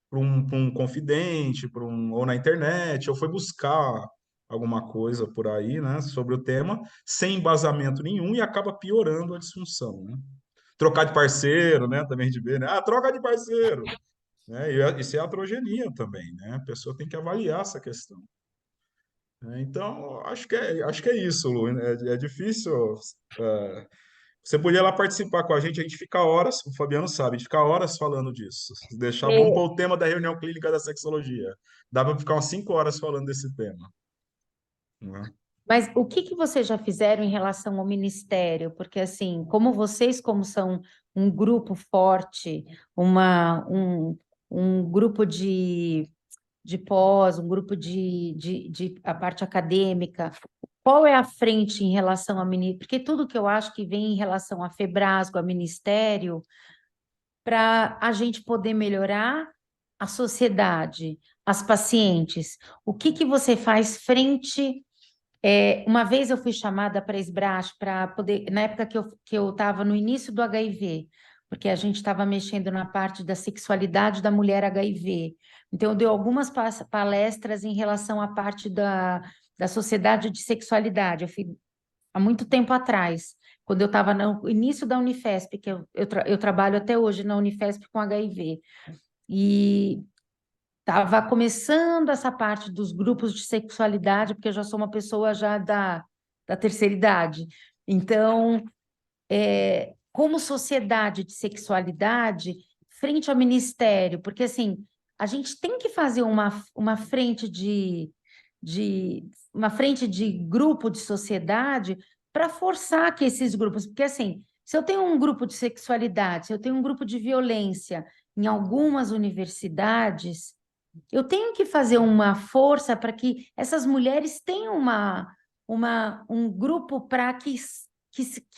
para um confidente, ou na internet, ou foi buscar alguma coisa por aí, né, sobre o tema, sem embasamento nenhum e acaba piorando a disfunção, né? Trocar de parceiro, né, também de ver, né? Troca de parceiro, né? E isso é atrogenia também, né? A pessoa tem que avaliar essa questão. Então, acho que é isso, Lu. É difícil. é, Você podia lá participar com a gente fica horas, o Fabiano sabe, a gente fica horas falando disso. Se deixar, vamos para É, o tema da reunião clínica da sexologia. Dá para ficar umas 5 horas falando desse tema, né? mas o que que vocês já fizeram em relação ao ministério? Porque, assim, como vocês, como são um grupo forte, um grupo de pós, um grupo de a parte acadêmica, qual é a frente em relação a ministério? Porque tudo que eu acho que vem em relação a Febrasgo, a ministério, para a gente poder melhorar a sociedade, as pacientes. O que que você faz frente uma vez eu fui chamada para a SBRAS para poder, na época que eu estava no início do HIV, porque a gente estava mexendo na parte da sexualidade da mulher HIV. Então, eu dei algumas palestras em relação à parte da sociedade de sexualidade. Eu fui há muito tempo atrás, quando eu estava no início da Unifesp, que eu trabalho até hoje na Unifesp com HIV. E estava começando essa parte dos grupos de sexualidade, porque eu já sou uma pessoa já da terceira idade. Então, como sociedade de sexualidade frente ao ministério, porque assim, a gente tem que fazer uma frente uma frente de grupo de sociedade para forçar que esses grupos, porque assim, se eu tenho um grupo de sexualidade, se eu tenho um grupo de violência em algumas universidades, eu tenho que fazer uma força para que essas mulheres tenham um grupo para que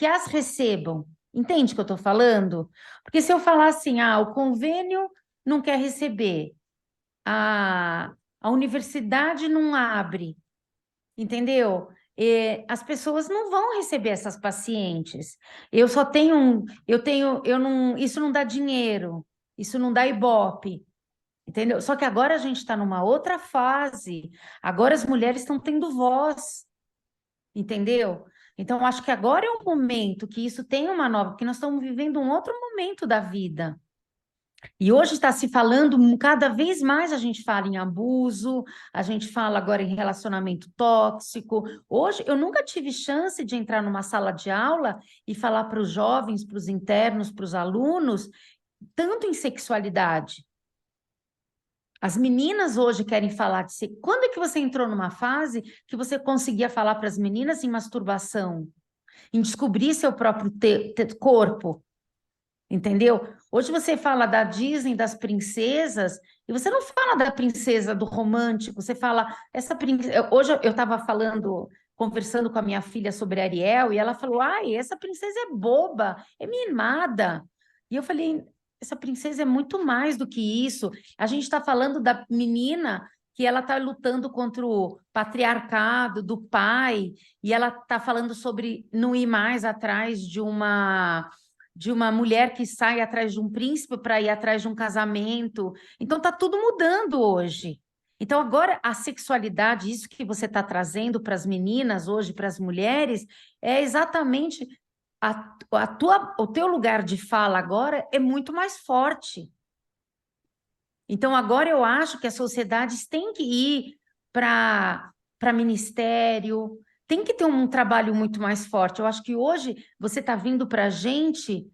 as recebam. Entende o que eu estou falando? Porque se eu falar assim, o convênio não quer receber, a universidade não abre, entendeu? As pessoas não vão receber essas pacientes. Eu só tenho, eu não, isso não dá dinheiro, isso não dá Ibope, entendeu? Só que agora a gente está numa outra fase. Agora as mulheres estão tendo voz, entendeu? Então, acho que agora é um momento que isso tem uma nova, porque nós estamos vivendo um outro momento da vida. E hoje está se falando, cada vez mais a gente fala em abuso, a gente fala agora em relacionamento tóxico. Hoje, eu nunca tive chance de entrar numa sala de aula e falar para os jovens, para os internos, para os alunos, tanto em sexualidade. As meninas hoje querem falar de si. Quando é que você entrou numa fase que você conseguia falar para as meninas em masturbação, em descobrir seu próprio corpo? Entendeu? Hoje você fala da Disney, das princesas, e você não fala da princesa do romântico, você fala, essa princesa. Hoje eu estava conversando com a minha filha sobre Ariel, e ela falou: ai, essa princesa é boba, é mimada. E eu falei: essa princesa é muito mais do que isso. A gente está falando da menina que ela está lutando contra o patriarcado do pai, e ela está falando sobre não ir mais atrás de uma mulher que sai atrás de um príncipe para ir atrás de um casamento. Então está tudo mudando hoje. Então agora a sexualidade, isso que você está trazendo para as meninas hoje, para as mulheres, é exatamente o teu lugar de fala agora é muito mais forte. Então agora eu acho que as sociedades têm que ir para ministério, tem que ter um trabalho muito mais forte. Eu acho que hoje você está vindo para a gente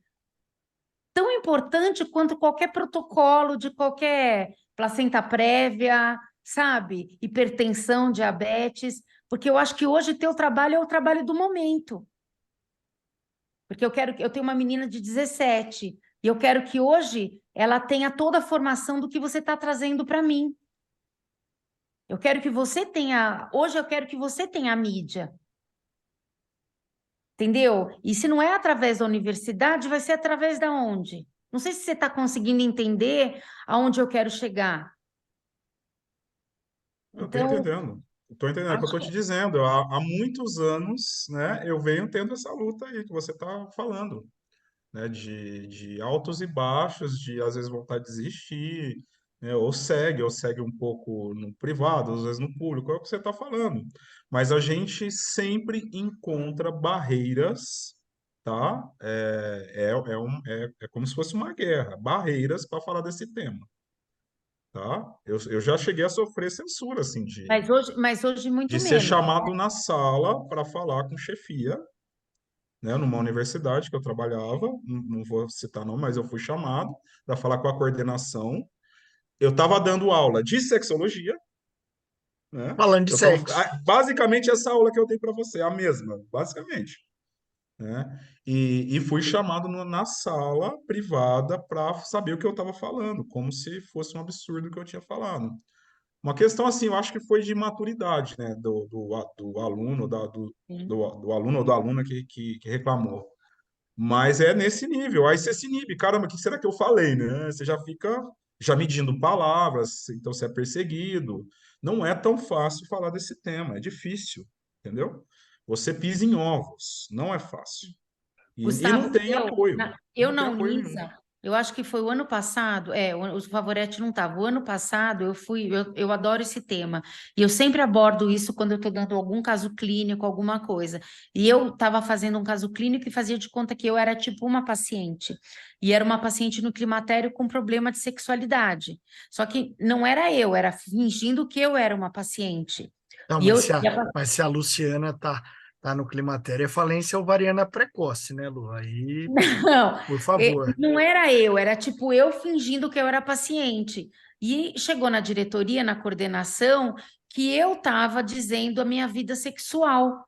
tão importante quanto qualquer protocolo de qualquer placenta prévia, sabe? Hipertensão, diabetes, porque eu acho que hoje teu trabalho é o trabalho do momento. Porque eu tenho uma menina de 17 e eu quero que hoje ela tenha toda a formação do que você está trazendo para mim. Eu quero que você tenha, hoje eu quero que você tenha a mídia. Entendeu? E se não é através da universidade, vai ser através da onde? Não sei se você está conseguindo entender aonde eu quero chegar. Eu estou Então, entendendo. Estou entendendo, é o que eu acho estou te que dizendo. Há muitos anos, né, eu venho tendo essa luta aí que você está falando, né, de altos e baixos, de às vezes vontade de desistir, né, ou segue um pouco no privado, às vezes no público, é o que você está falando. Mas a gente sempre encontra barreiras, tá? É como se fosse uma guerra, barreiras para falar desse tema, tá? Eu já cheguei a sofrer censura, assim, mas hoje muito de ser menos. chamado na sala para falar com chefia, né, numa universidade que eu trabalhava, não vou citar não, mas eu fui chamado para falar com a coordenação. Eu estava dando aula de sexologia, né? Falando de sexo. Basicamente essa aula que eu dei para você, a mesma, basicamente, né? E fui chamado na sala privada para saber o que eu estava falando, como se fosse um absurdo o que eu tinha falado. Uma questão assim, eu acho que foi de maturidade, né, do aluno, Sim. do aluno ou da aluna que reclamou. Mas é nesse nível. Aí você se inibe. Caramba, o que será que eu falei, né? Você já fica já medindo palavras, então você é perseguido. Não é tão fácil falar desse tema, é difícil, entendeu? Você pisa em ovos, não é fácil. E não Gustavo, tem apoio, eu não na tem apoio nenhum. Unisa, eu acho que foi o ano passado, os Favoretti não estavam. O ano passado eu adoro esse tema, e eu sempre abordo isso quando eu estou dando algum caso clínico, alguma coisa. E eu estava fazendo um caso clínico e fazia de conta que eu era tipo uma paciente, e era uma paciente no climatério com problema de sexualidade. Só que não era eu, era fingindo que eu era uma paciente. Não, E eu, mas se a Luciana tá no climatério é falência ovariana precoce, né, Lu? Aí, Não, por favor. não era eu, era tipo eu fingindo que eu era paciente. E chegou na diretoria, na coordenação, que eu estava dizendo a minha vida sexual.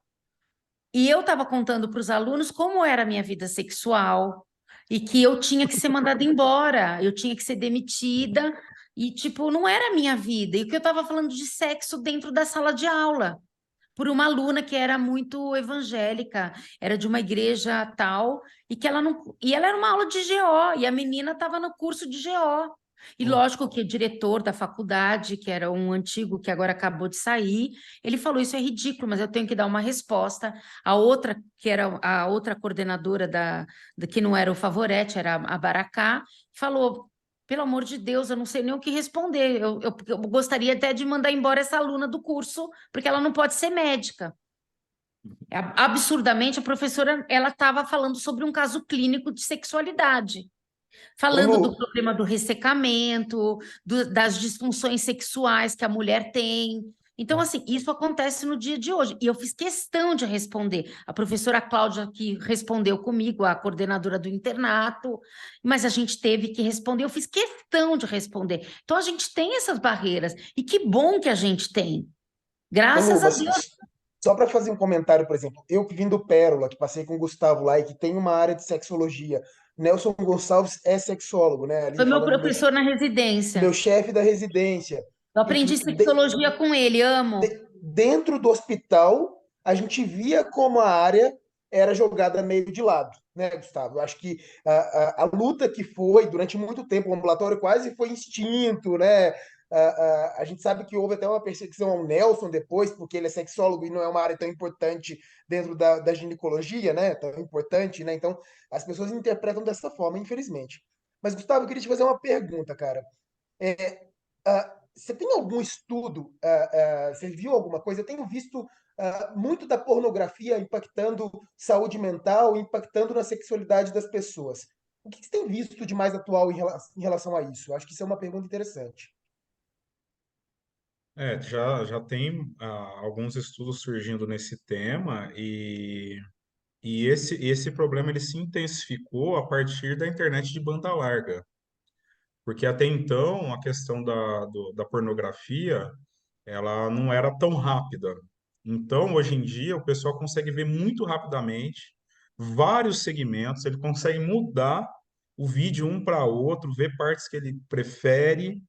E eu estava contando para os alunos como era a minha vida sexual e que eu tinha que ser mandada embora, eu tinha que ser demitida e, tipo, não era a minha vida. E que eu estava falando de sexo dentro da sala de aula por uma aluna que era muito evangélica, era de uma igreja tal, e que ela não. E ela era uma aula de GO, e a menina estava no curso de GO. E lógico que o diretor da faculdade, que era um antigo que agora acabou de sair, ele falou: Isso é ridículo, mas eu tenho que dar uma resposta. A outra, que era a outra coordenadora que não era o Favorete, era a Baracá, falou: Pelo amor de Deus, eu não sei nem o que responder. Eu gostaria até de mandar embora essa aluna do curso, porque ela não pode ser médica. Absurdamente, a professora ela estava falando sobre um caso clínico de sexualidade, Ô, falando do Lu, problema do ressecamento, das disfunções sexuais que a mulher tem. Então, assim, isso acontece no dia de hoje. E eu fiz questão de responder. A professora Cláudia, que respondeu comigo, a coordenadora do internato, mas a gente teve que responder. Eu fiz questão de responder. Então, a gente tem essas barreiras. E que bom que a gente tem. ô, Lu, Graças a mas Deus. só para fazer um comentário, por exemplo, eu que vim do Pérola, que passei com o Gustavo lá e que tem uma área de sexologia, Nelson Gonçalves é sexólogo, né? Foi Ali meu falando professor na meu residência. chefe da residência. Eu aprendi Enfim, sexologia com ele, amo. dentro do hospital, a gente via como a área era jogada meio de lado, né, Gustavo? Eu acho que a luta que foi durante muito tempo, o ambulatório quase foi extinto, né? A gente sabe que houve até uma perseguição ao Nelson depois, porque ele é sexólogo e não é uma área tão importante dentro da ginecologia, né? Tão importante, né? Então, as pessoas interpretam dessa forma, infelizmente. Mas, Gustavo, eu queria te fazer uma pergunta, cara. Você tem algum estudo? Você viu alguma coisa? Eu tenho visto muito da pornografia impactando saúde mental, impactando na sexualidade das pessoas. O que você tem visto de mais atual em relação a isso? Eu acho que isso é uma pergunta interessante. Já tem alguns estudos surgindo nesse tema e esse problema ele se intensificou a partir da internet de banda larga, porque até então a questão da pornografia ela não era tão rápida. Então, hoje em dia, o pessoal consegue ver muito rapidamente vários segmentos, ele consegue mudar o vídeo um para outro, ver partes que ele prefere,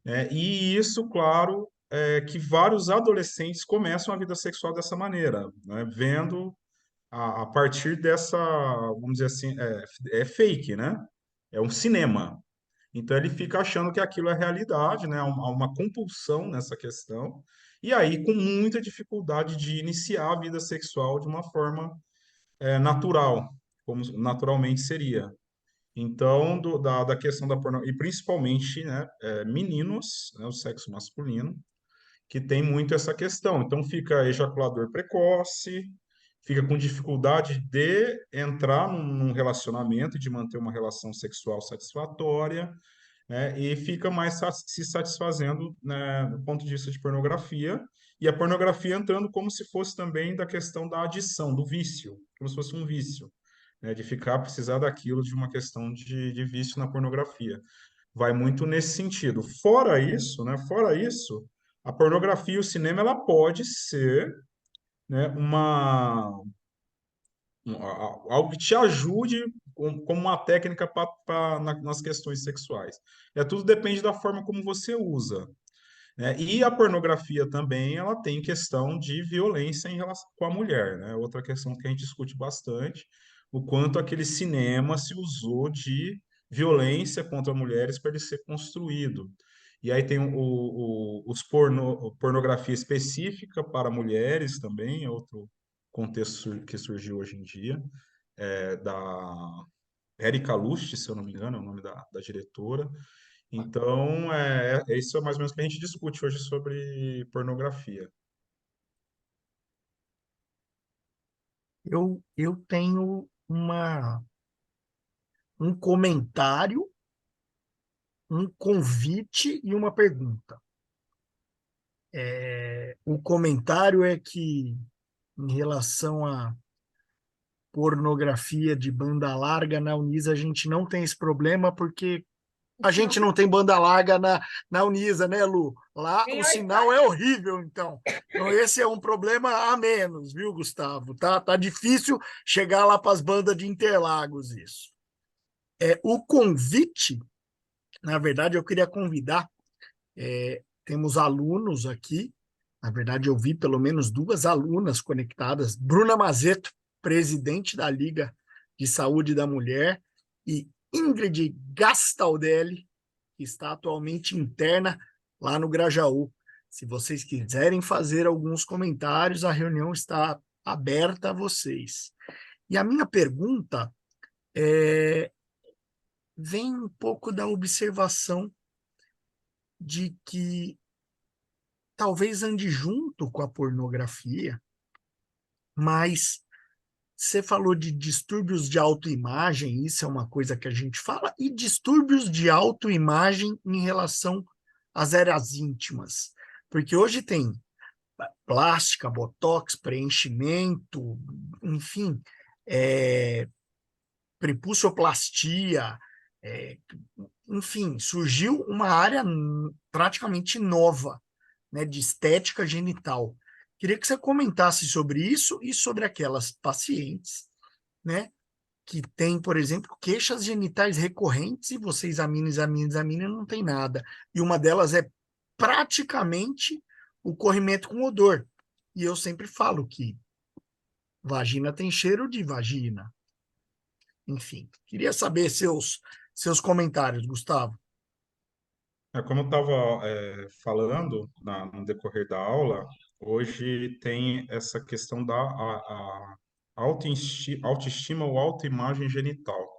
né? E isso, claro, é que vários adolescentes começam a vida sexual dessa maneira, né? Vendo a partir dessa, vamos dizer assim, é fake, né? É um cinema. Então ele fica achando que aquilo é realidade, né? Há uma compulsão nessa questão, e aí com muita dificuldade de iniciar a vida sexual de uma forma natural, como naturalmente seria. Então, da questão da pornografia, e principalmente, né, meninos, né, o sexo masculino, que tem muito essa questão. Então, fica ejaculador precoce, fica com dificuldade de entrar num relacionamento, de manter uma relação sexual satisfatória, né, e fica mais se satisfazendo, né, do ponto de vista de pornografia, e a pornografia entrando como se fosse também da questão da adição, do vício, como se fosse um vício, né, de ficar precisar daquilo de uma questão de vício na pornografia. Vai muito nesse sentido. Fora isso, né, fora isso, a pornografia e o cinema ela pode ser, né, algo que te ajude como uma técnica nas questões sexuais. Tudo depende da forma como você usa, né? E a pornografia também, ela tem questão de violência em relação com a mulher, né? Outra questão que a gente discute bastante, o quanto aquele cinema se usou de violência contra mulheres para ele ser construído. E aí tem pornografia específica para mulheres também, é outro contexto que surgiu hoje em dia, da Erika Lust, se eu não me engano, é o nome da diretora. Então, isso é mais ou menos o que a gente discute hoje sobre pornografia. Eu tenho um comentário, um convite e uma pergunta. O comentário é que em relação a pornografia de banda larga, na Unisa a gente não tem esse problema, porque a gente não tem banda larga na Unisa, né, Lu? Lá o sinal é horrível, então. Então esse é um problema a menos, viu, Gustavo? Tá difícil chegar lá para as bandas de Interlagos, isso. O convite, na verdade, eu queria convidar, temos alunos aqui, na verdade eu vi pelo menos 2 alunas conectadas, Bruna Mazeto, presidente da Liga de Saúde da Mulher, e Ingrid Gastaldelli, que está atualmente interna lá no Grajaú. Se vocês quiserem fazer alguns comentários, a reunião está aberta a vocês. E a minha pergunta vem um pouco da observação de que talvez ande junto com a pornografia, mas você falou de distúrbios de autoimagem, isso é uma coisa que a gente fala, e distúrbios de autoimagem em relação às áreas íntimas. Porque hoje tem plástica, botox, preenchimento, enfim, prepulsoplastia, enfim, surgiu uma área praticamente nova, né, de estética genital. Queria que você comentasse sobre isso e sobre aquelas pacientes, né, que têm, por exemplo, queixas genitais recorrentes e você examina e não tem nada. E uma delas é praticamente o corrimento com odor. E eu sempre falo que vagina tem cheiro de vagina. Enfim, queria saber seus comentários, Gustavo. Como eu estava falando no decorrer da aula, hoje tem essa questão da autoestima ou autoimagem genital.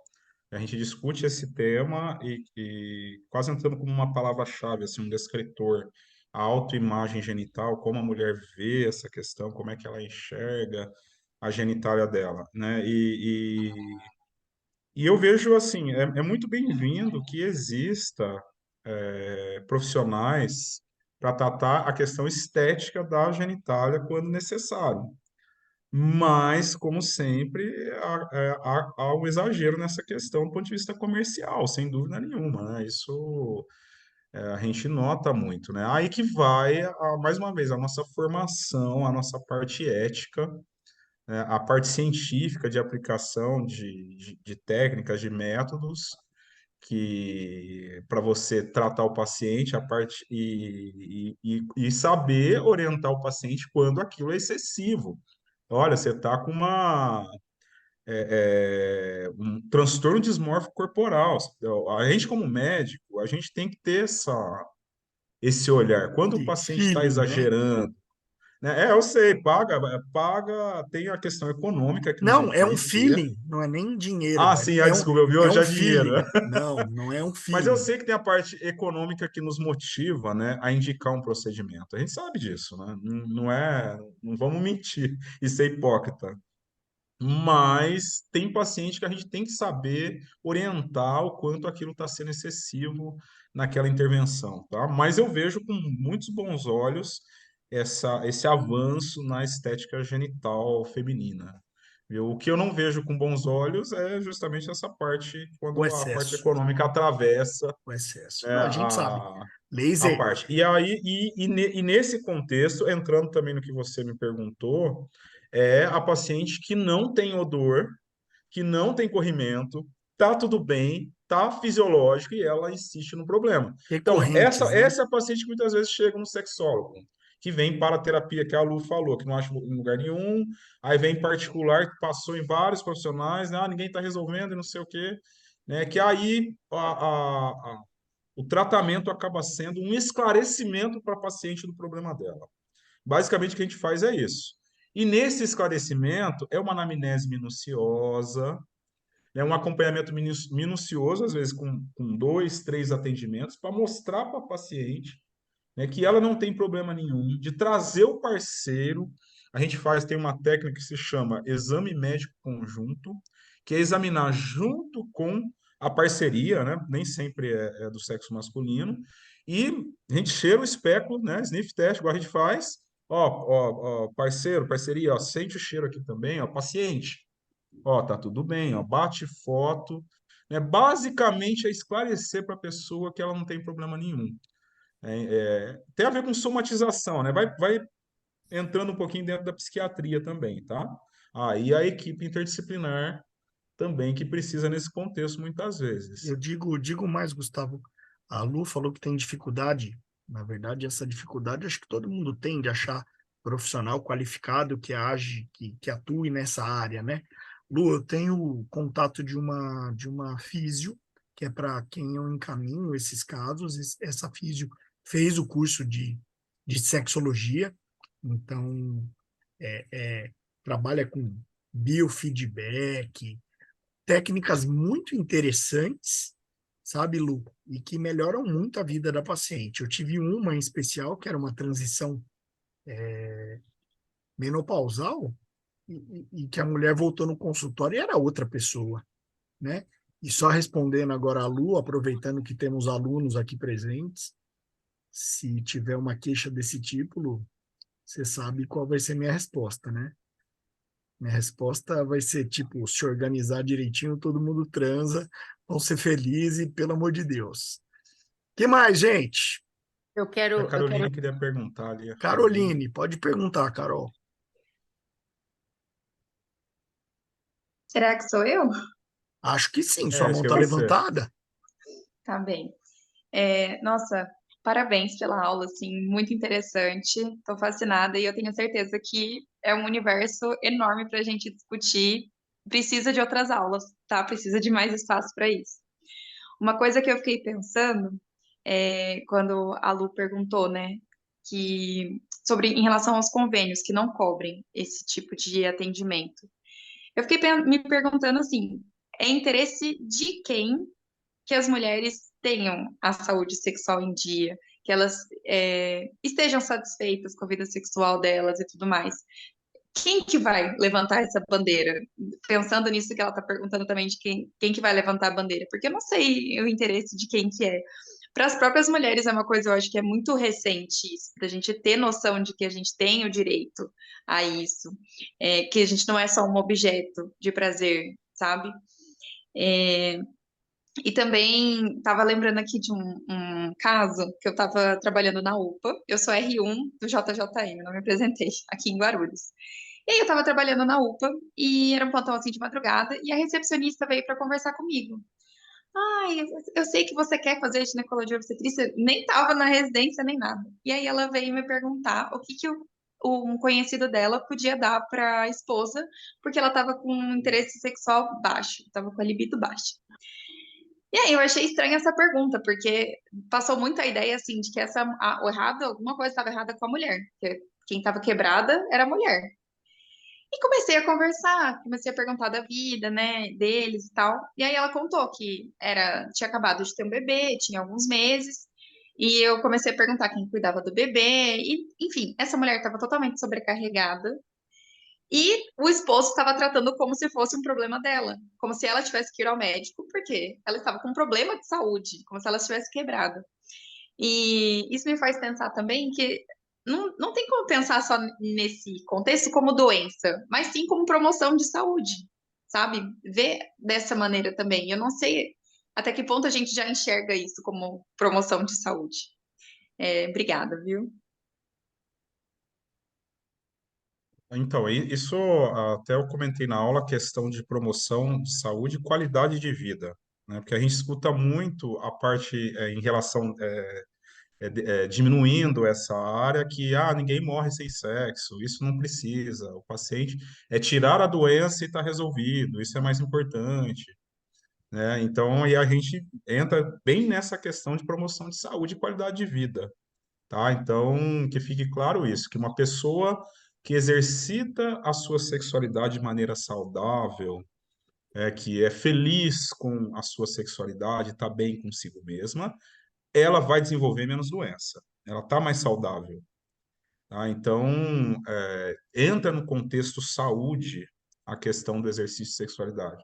A gente discute esse tema e quase entrando como uma palavra-chave, assim, um descritor, a autoimagem genital, como a mulher vê essa questão, como é que ela enxerga a genitália dela, né? E eu vejo assim, é muito bem-vindo que exista profissionais para tratar a questão estética da genitália quando necessário. Mas, como sempre, há um exagero nessa questão do ponto de vista comercial, sem dúvida nenhuma, né? Isso a gente nota muito, né? Aí que vai, mais uma vez, a nossa formação, a nossa parte ética, né? A parte científica de aplicação de técnicas, de métodos, que para você tratar o paciente, a parte e saber orientar o paciente quando aquilo é excessivo. Olha, você está com um transtorno dismórfico corporal. A gente, como médico, a gente tem que ter esse olhar. Quando o De paciente está feeling, né? exagerando, né? Eu sei, paga, tem a questão econômica que nos Não, é um influencia. feeling, não é nem dinheiro. Ah, sim, desculpa, eu vi É hoje um a dinheiro. feeling. Não, não é um Mas eu feeling. sei que tem a parte econômica que nos motiva, né, a indicar um procedimento. A gente sabe disso, né? Não vamos mentir e ser hipócrita. Mas tem paciente que a gente tem que saber orientar o quanto aquilo está sendo excessivo naquela intervenção, tá? Mas eu vejo com muitos bons olhos esse avanço na estética genital feminina. Viu? O que eu não vejo com bons olhos é justamente essa parte, O quando a parte excesso. econômica atravessa, O excesso. né, Não, a gente sabe. a Laser. parte. E aí, e nesse contexto, entrando também no que você me perguntou, é a paciente que não tem odor, que não tem corrimento, tá tudo bem, tá fisiológico e ela insiste no problema. Então, essa, Recorrentes, né? essa é a paciente que muitas vezes chega no sexólogo, que vem para a terapia que a Lu falou, que não acha em lugar nenhum, aí vem em particular, que passou em vários profissionais, né? Ninguém está resolvendo e não sei o quê, né? Que aí o tratamento acaba sendo um esclarecimento para a paciente do problema dela. Basicamente, o que a gente faz é isso. E nesse esclarecimento, é uma anamnese minuciosa, é um acompanhamento minucioso, às vezes com 2, 3 atendimentos, para mostrar para a paciente, né, que ela não tem problema nenhum, de trazer o parceiro. A gente tem uma técnica que se chama exame médico conjunto, que é examinar junto com a parceria, né? Nem sempre é do sexo masculino, e a gente cheira o especo, né? Sniff test, igual a gente faz. Ó, parceiro, parceria, ó, sente o cheiro aqui também, ó, paciente. Ó, tá tudo bem, ó, bate foto, né? Basicamente é esclarecer para a pessoa que ela não tem problema nenhum. Tem a ver com somatização, né? Vai entrando um pouquinho dentro da psiquiatria também, tá? Aí a equipe interdisciplinar também que precisa nesse contexto muitas vezes. Eu digo mais, Gustavo. A Lu falou que tem dificuldade. Na verdade, essa dificuldade acho que todo mundo tem de achar profissional qualificado que age, que atue nessa área, né? Lu, eu tenho contato de uma físio, que é para quem eu encaminho esses casos. Essa físio fez o curso de sexologia, então é, é, trabalha com biofeedback, técnicas muito interessantes, sabe, Lu? E que melhoram muito a vida da paciente. Eu tive uma em especial, que era uma transição menopausal, e que a mulher voltou no consultório e era outra pessoa, né? E só respondendo agora a Lu, aproveitando que temos alunos aqui presentes, se tiver uma queixa desse tipo, Lu, você sabe qual vai ser minha resposta, né? Minha resposta vai ser tipo, se organizar direitinho, todo mundo transa, vão ser felizes, pelo amor de Deus. Que mais, gente? Eu A quero, eu quero Carolina queria perguntar ali, a Carolina. Caroline, pode perguntar, Carol. Será que sou eu? Acho que sim, sua Acho mão que é está você. levantada. Tá bem. Nossa, parabéns pela aula, assim, muito interessante. Estou fascinada e eu tenho certeza que é um universo enorme para a gente discutir. Precisa de outras aulas, tá? Precisa de mais espaço para isso. Uma coisa que eu fiquei pensando quando a Lu perguntou, né, sobre em relação aos convênios que não cobrem esse tipo de atendimento. Eu fiquei me perguntando assim, é interesse de quem que as mulheres tenham a saúde sexual em dia, que elas estejam satisfeitas com a vida sexual delas e tudo mais. Quem que vai levantar essa bandeira? Pensando nisso que ela está perguntando também de quem que vai levantar a bandeira, porque eu não sei o interesse de quem que é. Para as próprias mulheres é uma coisa, eu acho que é muito recente isso, da gente ter noção de que a gente tem o direito a isso, que a gente não é só um objeto de prazer, sabe? É, e também estava lembrando aqui de um caso que eu estava trabalhando na UPA. Eu sou R1 do JJM, não me apresentei, aqui em Guarulhos. E aí eu estava trabalhando na UPA e era um plantão assim de madrugada e a recepcionista veio para conversar comigo. Ai, eu sei que você quer fazer ginecologia obstetrícia, nem estava na residência nem nada. E aí ela veio me perguntar o que que um conhecido dela podia dar para a esposa, porque ela estava com um interesse sexual baixo, estava com a libido baixa. E aí eu achei estranha essa pergunta, porque passou muita ideia assim de que o errado, alguma coisa estava errada com a mulher, que quem estava quebrada era a mulher. E comecei a conversar, comecei a perguntar da vida, né, deles e tal. E aí ela contou que tinha acabado de ter um bebê, tinha alguns meses. E eu comecei a perguntar quem cuidava do bebê. E, enfim, essa mulher estava totalmente sobrecarregada. E o esposo estava tratando como se fosse um problema dela, como se ela tivesse que ir ao médico, porque ela estava com um problema de saúde, como se ela estivesse quebrada. E isso me faz pensar também que não tem como pensar só nesse contexto como doença, mas sim como promoção de saúde, sabe? Ver dessa maneira também. Eu não sei até que ponto a gente já enxerga isso como promoção de saúde. Obrigada, viu? Então, isso até eu comentei na aula, a questão de promoção de saúde e qualidade de vida, né? Porque a gente escuta muito a parte em relação diminuindo essa área que ninguém morre sem sexo, isso não precisa. O paciente é tirar a doença e está resolvido, isso é mais importante, né? Então, e a gente entra bem nessa questão de promoção de saúde e qualidade de vida, tá? Então, que fique claro isso, que uma pessoa que exercita a sua sexualidade de maneira saudável, que é feliz com a sua sexualidade, está bem consigo mesma, ela vai desenvolver menos doença. Ela está mais saudável. Tá? Então, entra no contexto saúde a questão do exercício de sexualidade.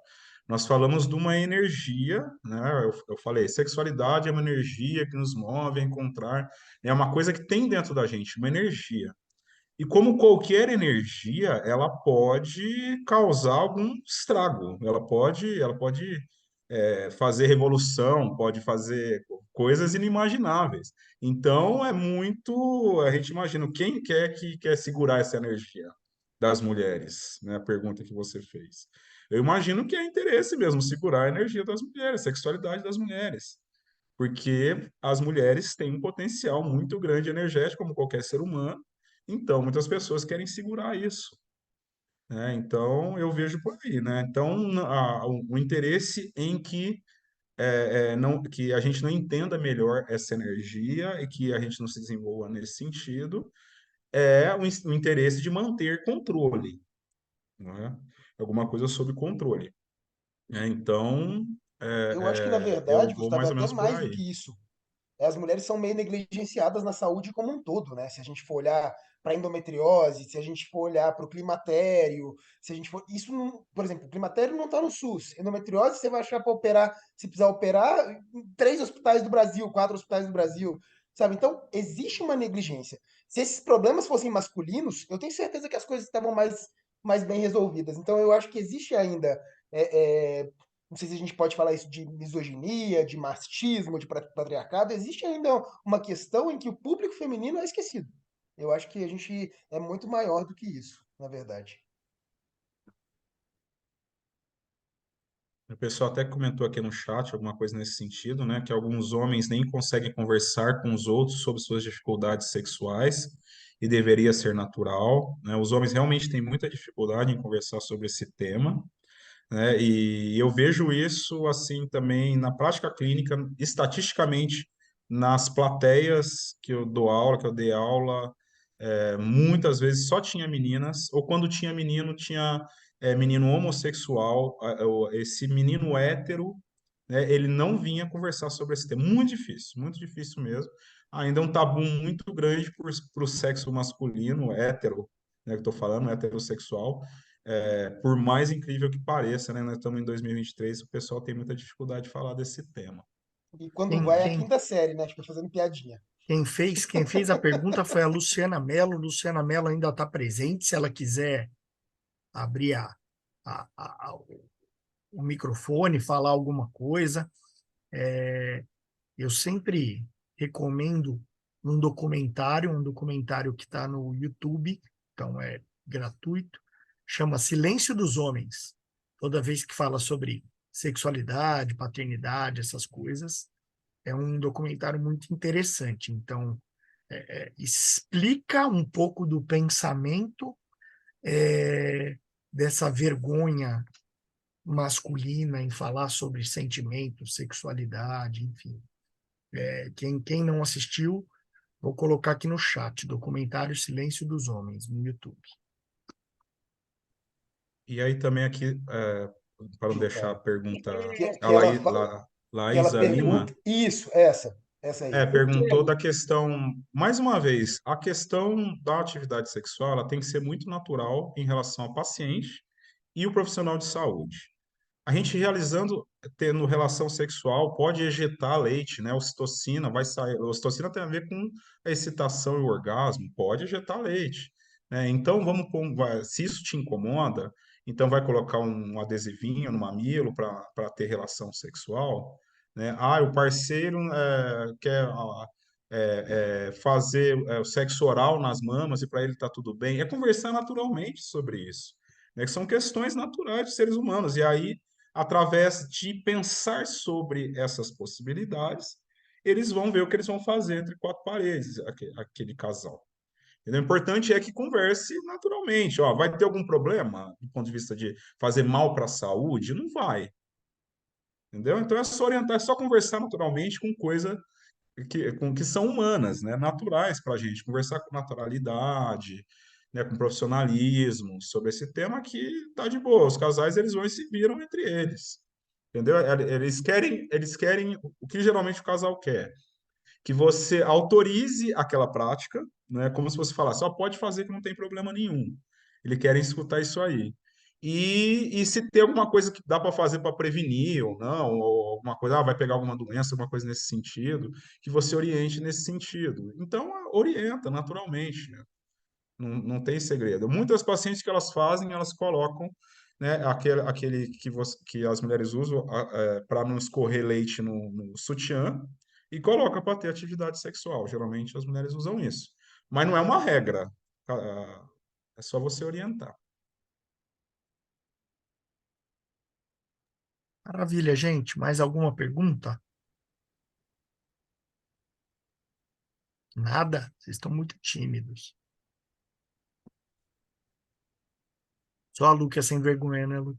Nós falamos de uma energia, né? Eu falei, sexualidade é uma energia que nos move a encontrar, é uma coisa que tem dentro da gente, uma energia. E como qualquer energia, ela pode causar algum estrago, ela pode fazer revolução, pode fazer coisas inimagináveis. Então é muito, a gente imagina quem que quer segurar essa energia das mulheres, né? A pergunta que você fez. Eu imagino que é interesse mesmo segurar a energia das mulheres, a sexualidade das mulheres, porque as mulheres têm um potencial muito grande energético, como qualquer ser humano. Então, muitas pessoas querem segurar isso, né? Então, eu vejo por aí, né? Então, o interesse em que não, que a gente não entenda melhor essa energia e que a gente não se desenvolva nesse sentido, é o interesse de manter controle, né? Alguma coisa sob controle, né? Então, Eu acho que, na eu verdade, vou Gustavo, é mais ou até menos por mais do aí. que isso. As mulheres são meio negligenciadas na saúde como um todo, né? Se a gente for olhar para endometriose, se a gente for olhar para o climatério, se a gente for. Isso, por exemplo, o climatério não está no SUS. Endometriose você vai achar para operar, se precisar operar, em 3 hospitais do Brasil, 4 hospitais do Brasil, sabe? Então, existe uma negligência. Se esses problemas fossem masculinos, eu tenho certeza que as coisas estavam mais bem resolvidas. Então, eu acho que existe ainda. Não sei se a gente pode falar isso de misoginia, de machismo, de patriarcado. Existe ainda uma questão em que o público feminino é esquecido. Eu acho que a gente é muito maior do que isso, na verdade. O pessoal até comentou aqui no chat alguma coisa nesse sentido, né? Que alguns homens nem conseguem conversar com os outros sobre suas dificuldades sexuais e deveria ser natural, né? Os homens realmente têm muita dificuldade em conversar sobre esse tema, né? E eu vejo isso assim também na prática clínica, estatisticamente, nas plateias que eu dou aula, que eu dei aula, muitas vezes só tinha meninas, ou quando tinha menino, tinha menino homossexual, esse menino hétero, né, ele não vinha conversar sobre esse tema. Muito difícil mesmo. Ainda é um tabu muito grande para o sexo masculino, hétero, né, que eu estou falando, heterossexual. Por mais incrível que pareça, né, nós estamos em 2023, o pessoal tem muita dificuldade de falar desse tema. E quando Quem, vai é a quem, quinta série, né? Fica fazendo piadinha. quem fez a pergunta foi a Luciana Mello. Luciana Mello ainda está presente. Se ela quiser abrir o microfone, falar alguma coisa, eu sempre recomendo um documentário que está no YouTube, então é gratuito, chama Silêncio dos Homens. Toda vez que fala sobre sexualidade, paternidade, essas coisas, é um documentário muito interessante. Então, explica um pouco do pensamento dessa vergonha masculina em falar sobre sentimentos, sexualidade, enfim. Quem não assistiu, vou colocar aqui no chat, documentário Silêncio dos Homens, no YouTube. E aí também aqui, para não deixar a É. pergunta, Que, a que, ela, que ela Laísa Lima pergunta. Isso, essa aí. perguntou da questão, mais uma vez, a questão da atividade sexual, ela tem que ser muito natural em relação ao paciente e o profissional de saúde. A gente realizando, tendo relação sexual, pode ejetar leite, né? Ocitocina vai sair. A ocitocina tem a ver com a excitação e o orgasmo, pode ejetar leite, né? Então, se isso te incomoda, então vai colocar um adesivinho no mamilo para ter relação sexual, né? Ah, o parceiro quer fazer o sexo oral nas mamas e para ele tá tudo bem. É conversar naturalmente sobre isso, né? Que são questões naturais de seres humanos. E aí através de pensar sobre essas possibilidades, eles vão ver o que eles vão fazer entre quatro paredes, aquele casal. Entendeu? O importante é que converse naturalmente. Ó, vai ter algum problema do ponto de vista de fazer mal para a saúde? Não vai. Entendeu? Então é só orientar, é só conversar naturalmente com coisa que são humanas, né? Naturais para a gente. Conversar com naturalidade, né? Com profissionalismo sobre esse tema que tá de boa. Os casais eles vão e se viram entre eles. Entendeu? Eles querem o que geralmente o casal quer, que você autorize aquela prática, né? Como se você falasse, só pode fazer que não tem problema nenhum. Eles querem escutar isso aí. E se tem alguma coisa que dá para fazer para prevenir ou não, ou alguma coisa, vai pegar alguma doença, alguma coisa nesse sentido, que você oriente nesse sentido. Então, orienta naturalmente, né? Não tem segredo. Muitas pacientes que elas fazem, elas colocam, né, aquele que as mulheres usam para não escorrer leite no sutiã e coloca para ter atividade sexual. Geralmente as mulheres usam isso. Mas não é uma regra. É só você orientar. Maravilha, gente. Mais alguma pergunta? Nada? Vocês estão muito tímidos. Só a Lu que é sem vergonha, né, Lu?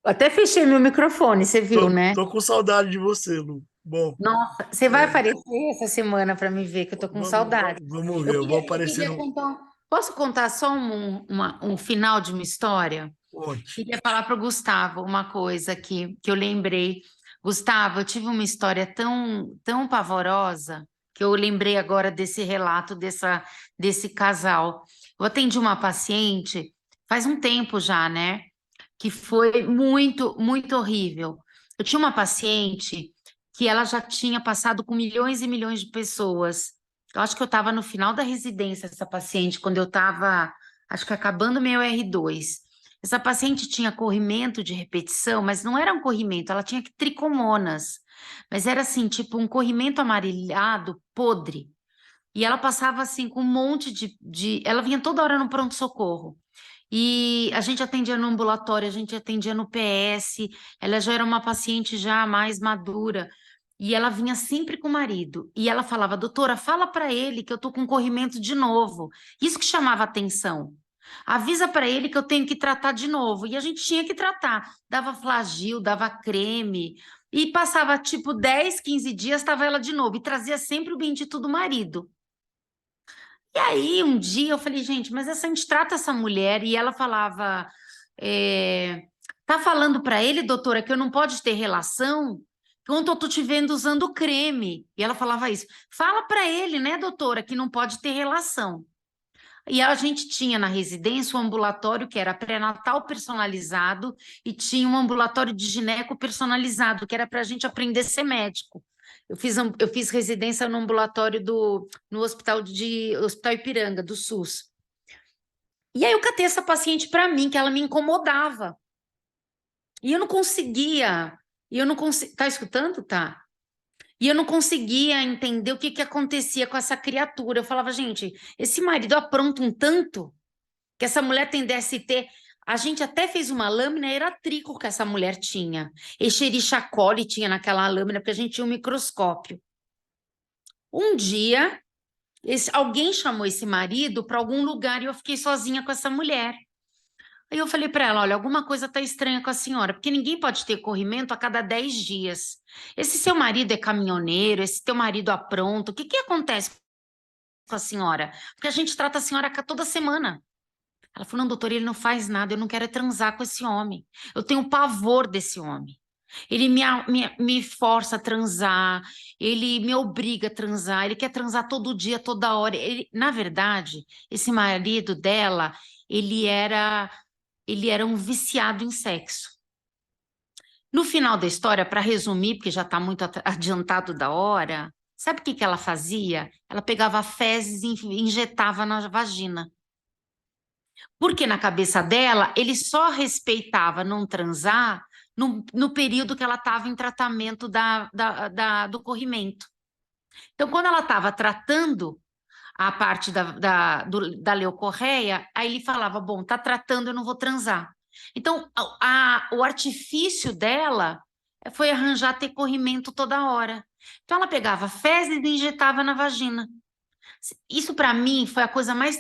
Até fechei meu microfone, você viu, né? Tô com saudade de você, Lu. Bom, Nossa, você vai é, aparecer essa semana para me ver, que eu tô com saudade. vamos ver, eu vou aparecer no... contar. Posso contar só um final de uma história? Onde? Queria falar para o Gustavo uma coisa que eu lembrei. Gustavo, eu tive uma história tão pavorosa que eu lembrei agora desse relato desse casal. Eu atendi uma paciente faz um tempo já, né? Que foi muito horrível. Eu tinha uma paciente que ela já tinha passado com milhões e milhões de pessoas. Eu acho que eu estava no final da residência, essa paciente, quando eu estava, acho que acabando meu R2. Essa paciente tinha corrimento de repetição, mas não era um corrimento, ela tinha tricomonas. Mas era assim, tipo um corrimento amarelado, podre. E ela passava assim com um monte Ela vinha toda hora no pronto-socorro. E a gente atendia no ambulatório, a gente atendia no PS, ela já era uma paciente já mais madura, e ela vinha sempre com o marido. E ela falava, doutora, fala para ele que eu tô com corrimento de novo. Isso que chamava atenção. Avisa para ele que eu tenho que tratar de novo. E a gente tinha que tratar. Dava Flagyl, dava creme, e passava tipo 10, 15 dias, estava ela de novo, e trazia sempre o bendito do marido. E aí, um dia eu falei, gente, mas a gente trata essa mulher e ela falava, tá falando para ele, doutora, que eu não pode ter relação? Ontem eu tô te vendo usando creme. E ela falava isso. Fala para ele, né, doutora, que não pode ter relação. E a gente tinha na residência um ambulatório que era pré-natal personalizado e tinha um ambulatório de gineco personalizado, que era para a gente aprender a ser médico. Eu fiz residência no ambulatório no Hospital Ipiranga, do SUS. E aí eu catei essa paciente para mim, que ela me incomodava. E eu não conseguia. Tá escutando? Tá. E eu não conseguia entender o que acontecia com essa criatura. Eu falava, gente, esse marido apronta um tanto que essa mulher tem DST. A gente até fez uma lâmina, era trico que essa mulher tinha. Escherichia coli tinha naquela lâmina, porque a gente tinha um microscópio. Um dia, alguém chamou esse marido para algum lugar e eu fiquei sozinha com essa mulher. Aí eu falei para ela, olha, alguma coisa está estranha com a senhora, porque ninguém pode ter corrimento a cada 10 dias. Esse seu marido é caminhoneiro, esse teu marido apronta, o que acontece com a senhora? Porque a gente trata a senhora toda semana. Ela falou, não, doutor, ele não faz nada, eu não quero transar com esse homem. Eu tenho pavor desse homem. Ele me força a transar, ele me obriga a transar, ele quer transar todo dia, toda hora. Na verdade, esse marido dela, ele era um viciado em sexo. No final da história, para resumir, porque já está muito adiantado da hora, sabe o que ela fazia? Ela pegava fezes e injetava na vagina. Porque na cabeça dela, ele só respeitava não transar no período que ela estava em tratamento do corrimento. Então, quando ela estava tratando a parte da leucorreia, aí ele falava, bom, tá tratando, eu não vou transar. Então, o artifício dela foi arranjar ter corrimento toda hora. Então, ela pegava fezes e injetava na vagina. Isso, para mim, foi a coisa mais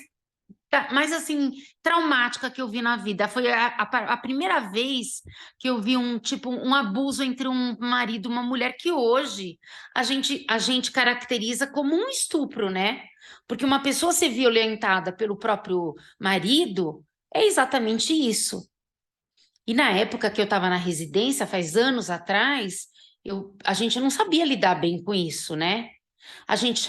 assim, traumática que eu vi na vida. Foi a primeira vez que eu vi um abuso entre um marido e uma mulher que hoje a gente caracteriza como um estupro, né? Porque uma pessoa ser violentada pelo próprio marido é exatamente isso. E na época que eu estava na residência, faz anos atrás, a gente não sabia lidar bem com isso, né? A gente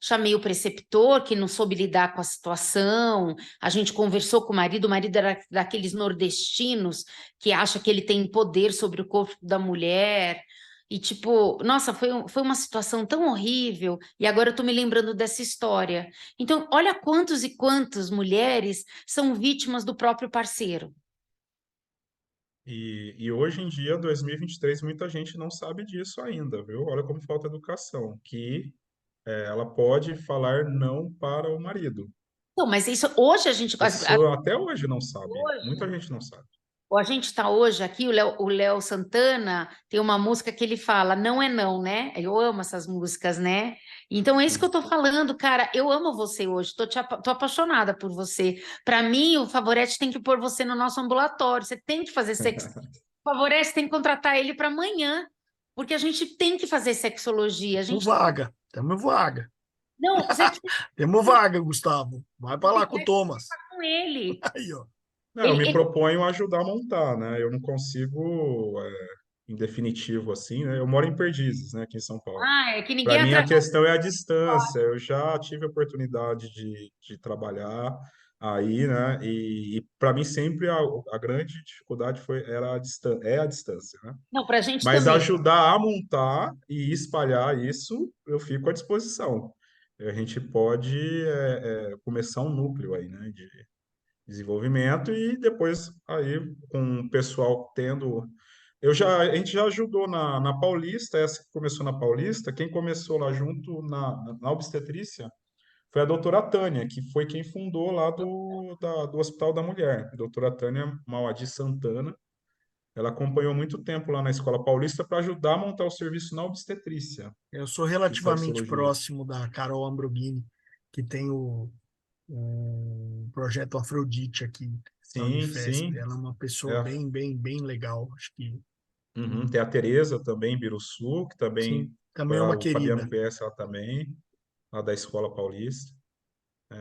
chamei o preceptor que não soube lidar com a situação, a gente conversou com o marido era daqueles nordestinos que acha que ele tem poder sobre o corpo da mulher, E tipo, nossa, foi uma situação tão horrível, e agora eu tô me lembrando dessa história. Então, olha quantos e quantas mulheres são vítimas do próprio parceiro. E hoje em dia, 2023, muita gente não sabe disso ainda, viu? Olha como falta educação, que ela pode falar não para o marido. Não, mas isso hoje a gente. Isso até hoje não sabe. Muita Hoje. gente não sabe. A gente está hoje aqui, o Léo Santana tem uma música que ele fala, não é não, né? Eu amo essas músicas, né? Então é isso que eu tô falando, cara. Eu amo você hoje, tô apaixonada por você. Para mim, o Favorete tem que pôr você no nosso ambulatório. Você tem que fazer sexo. O Favorete tem que contratar ele para amanhã, porque a gente tem que fazer sexologia. A Temos gente vaga, temos vaga. não, você tem Temos vaga, Gustavo. Vai para lá que com o Thomas. conversar com ele. Aí, ó. Não, eu me Ele, proponho a ajudar a montar, né? Eu não consigo, em definitivo, assim, né? Eu moro em Perdizes, né, aqui em São Paulo. é que Para ninguém mim, a atrasa. questão é a distância. Eu já tive a oportunidade de trabalhar aí, né? E para mim, sempre a grande dificuldade era é a distância, né? Não, para a gente Mas também. ajudar a montar e espalhar isso, eu fico à disposição. A gente pode começar um núcleo aí, né, de desenvolvimento e depois aí com o pessoal tendo. A gente já ajudou na Paulista, essa que começou na Paulista, quem começou lá junto na obstetrícia foi a doutora Tânia, que foi quem fundou lá do Hospital da Mulher. A doutora Tânia Mauadi Santana, ela acompanhou muito tempo lá na Escola Paulista para ajudar a montar o serviço na obstetrícia Eu sou de relativamente sexologia. próximo da Carol Ambrogini, que tem o projeto Afrodite aqui na Sim, Unifesp. sim. Ela é uma pessoa É. bem, bem, bem legal. Acho que Uhum. Tem a Tereza também, em Biruçu, que também sim, também é uma o Fabiano querida. conhece ela também, lá da Escola Paulista.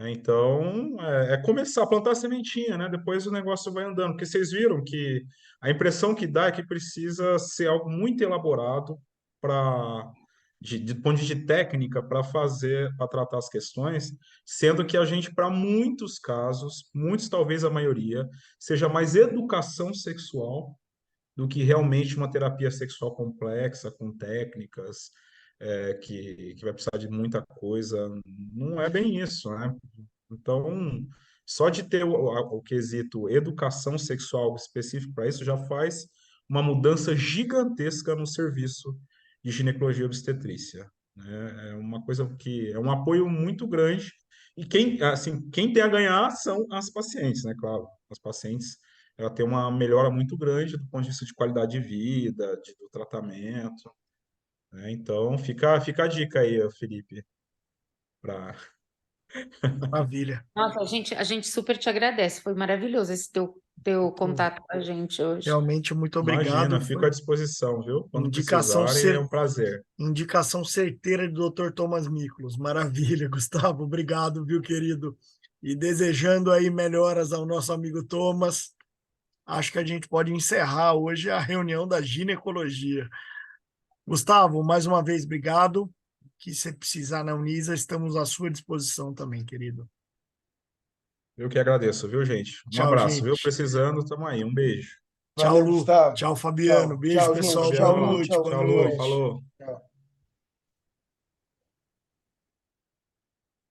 Então, é começar a plantar a sementinha, né? Depois o negócio vai andando. Porque vocês viram que a impressão que dá é que precisa ser algo muito elaborado para, de ponto de vista técnica, para tratar as questões, sendo que a gente, para muitos casos, muitos, talvez a maioria, seja mais educação sexual do que realmente uma terapia sexual complexa, com técnicas, que vai precisar de muita coisa. Não é bem isso, né? Então, só de ter o quesito educação sexual específico para isso já faz uma mudança gigantesca no serviço de ginecologia e obstetrícia, né? É uma coisa que é um apoio muito grande e quem tem a ganhar são as pacientes, né? Claro, as pacientes ela tem uma melhora muito grande do ponto de vista de qualidade de vida, do tratamento, né? Então, fica a dica aí, Felipe, para Maravilha. Nossa, a gente super te agradece. Foi maravilhoso esse teu Pô, contato com a gente hoje. realmente, muito obrigado. imagina, fico Foi à disposição, viu? Quando indicação, precisarem, é um prazer. indicação certeira do Dr. Thomas Miklos. Maravilha, Gustavo. Obrigado, viu, querido? E desejando aí melhoras ao nosso amigo Thomas. Acho que a gente pode encerrar hoje a reunião da ginecologia. Gustavo, mais uma vez, obrigado. Que se precisar na Unisa, estamos à sua disposição também, querido. Eu que agradeço, viu, gente? Um Tchau, abraço, viu? gente. Precisando, tamo aí. Um beijo. Tchau, Valeu, Lu. Gustavo. Tchau, Fabiano. Tchau. Beijo, Tchau, Tchau, gente. pessoal. Tchau, Boa Lu. Fabiano. noite, Tchau, boa Tchau, Lu. Favorete. noite. Falou. Tchau.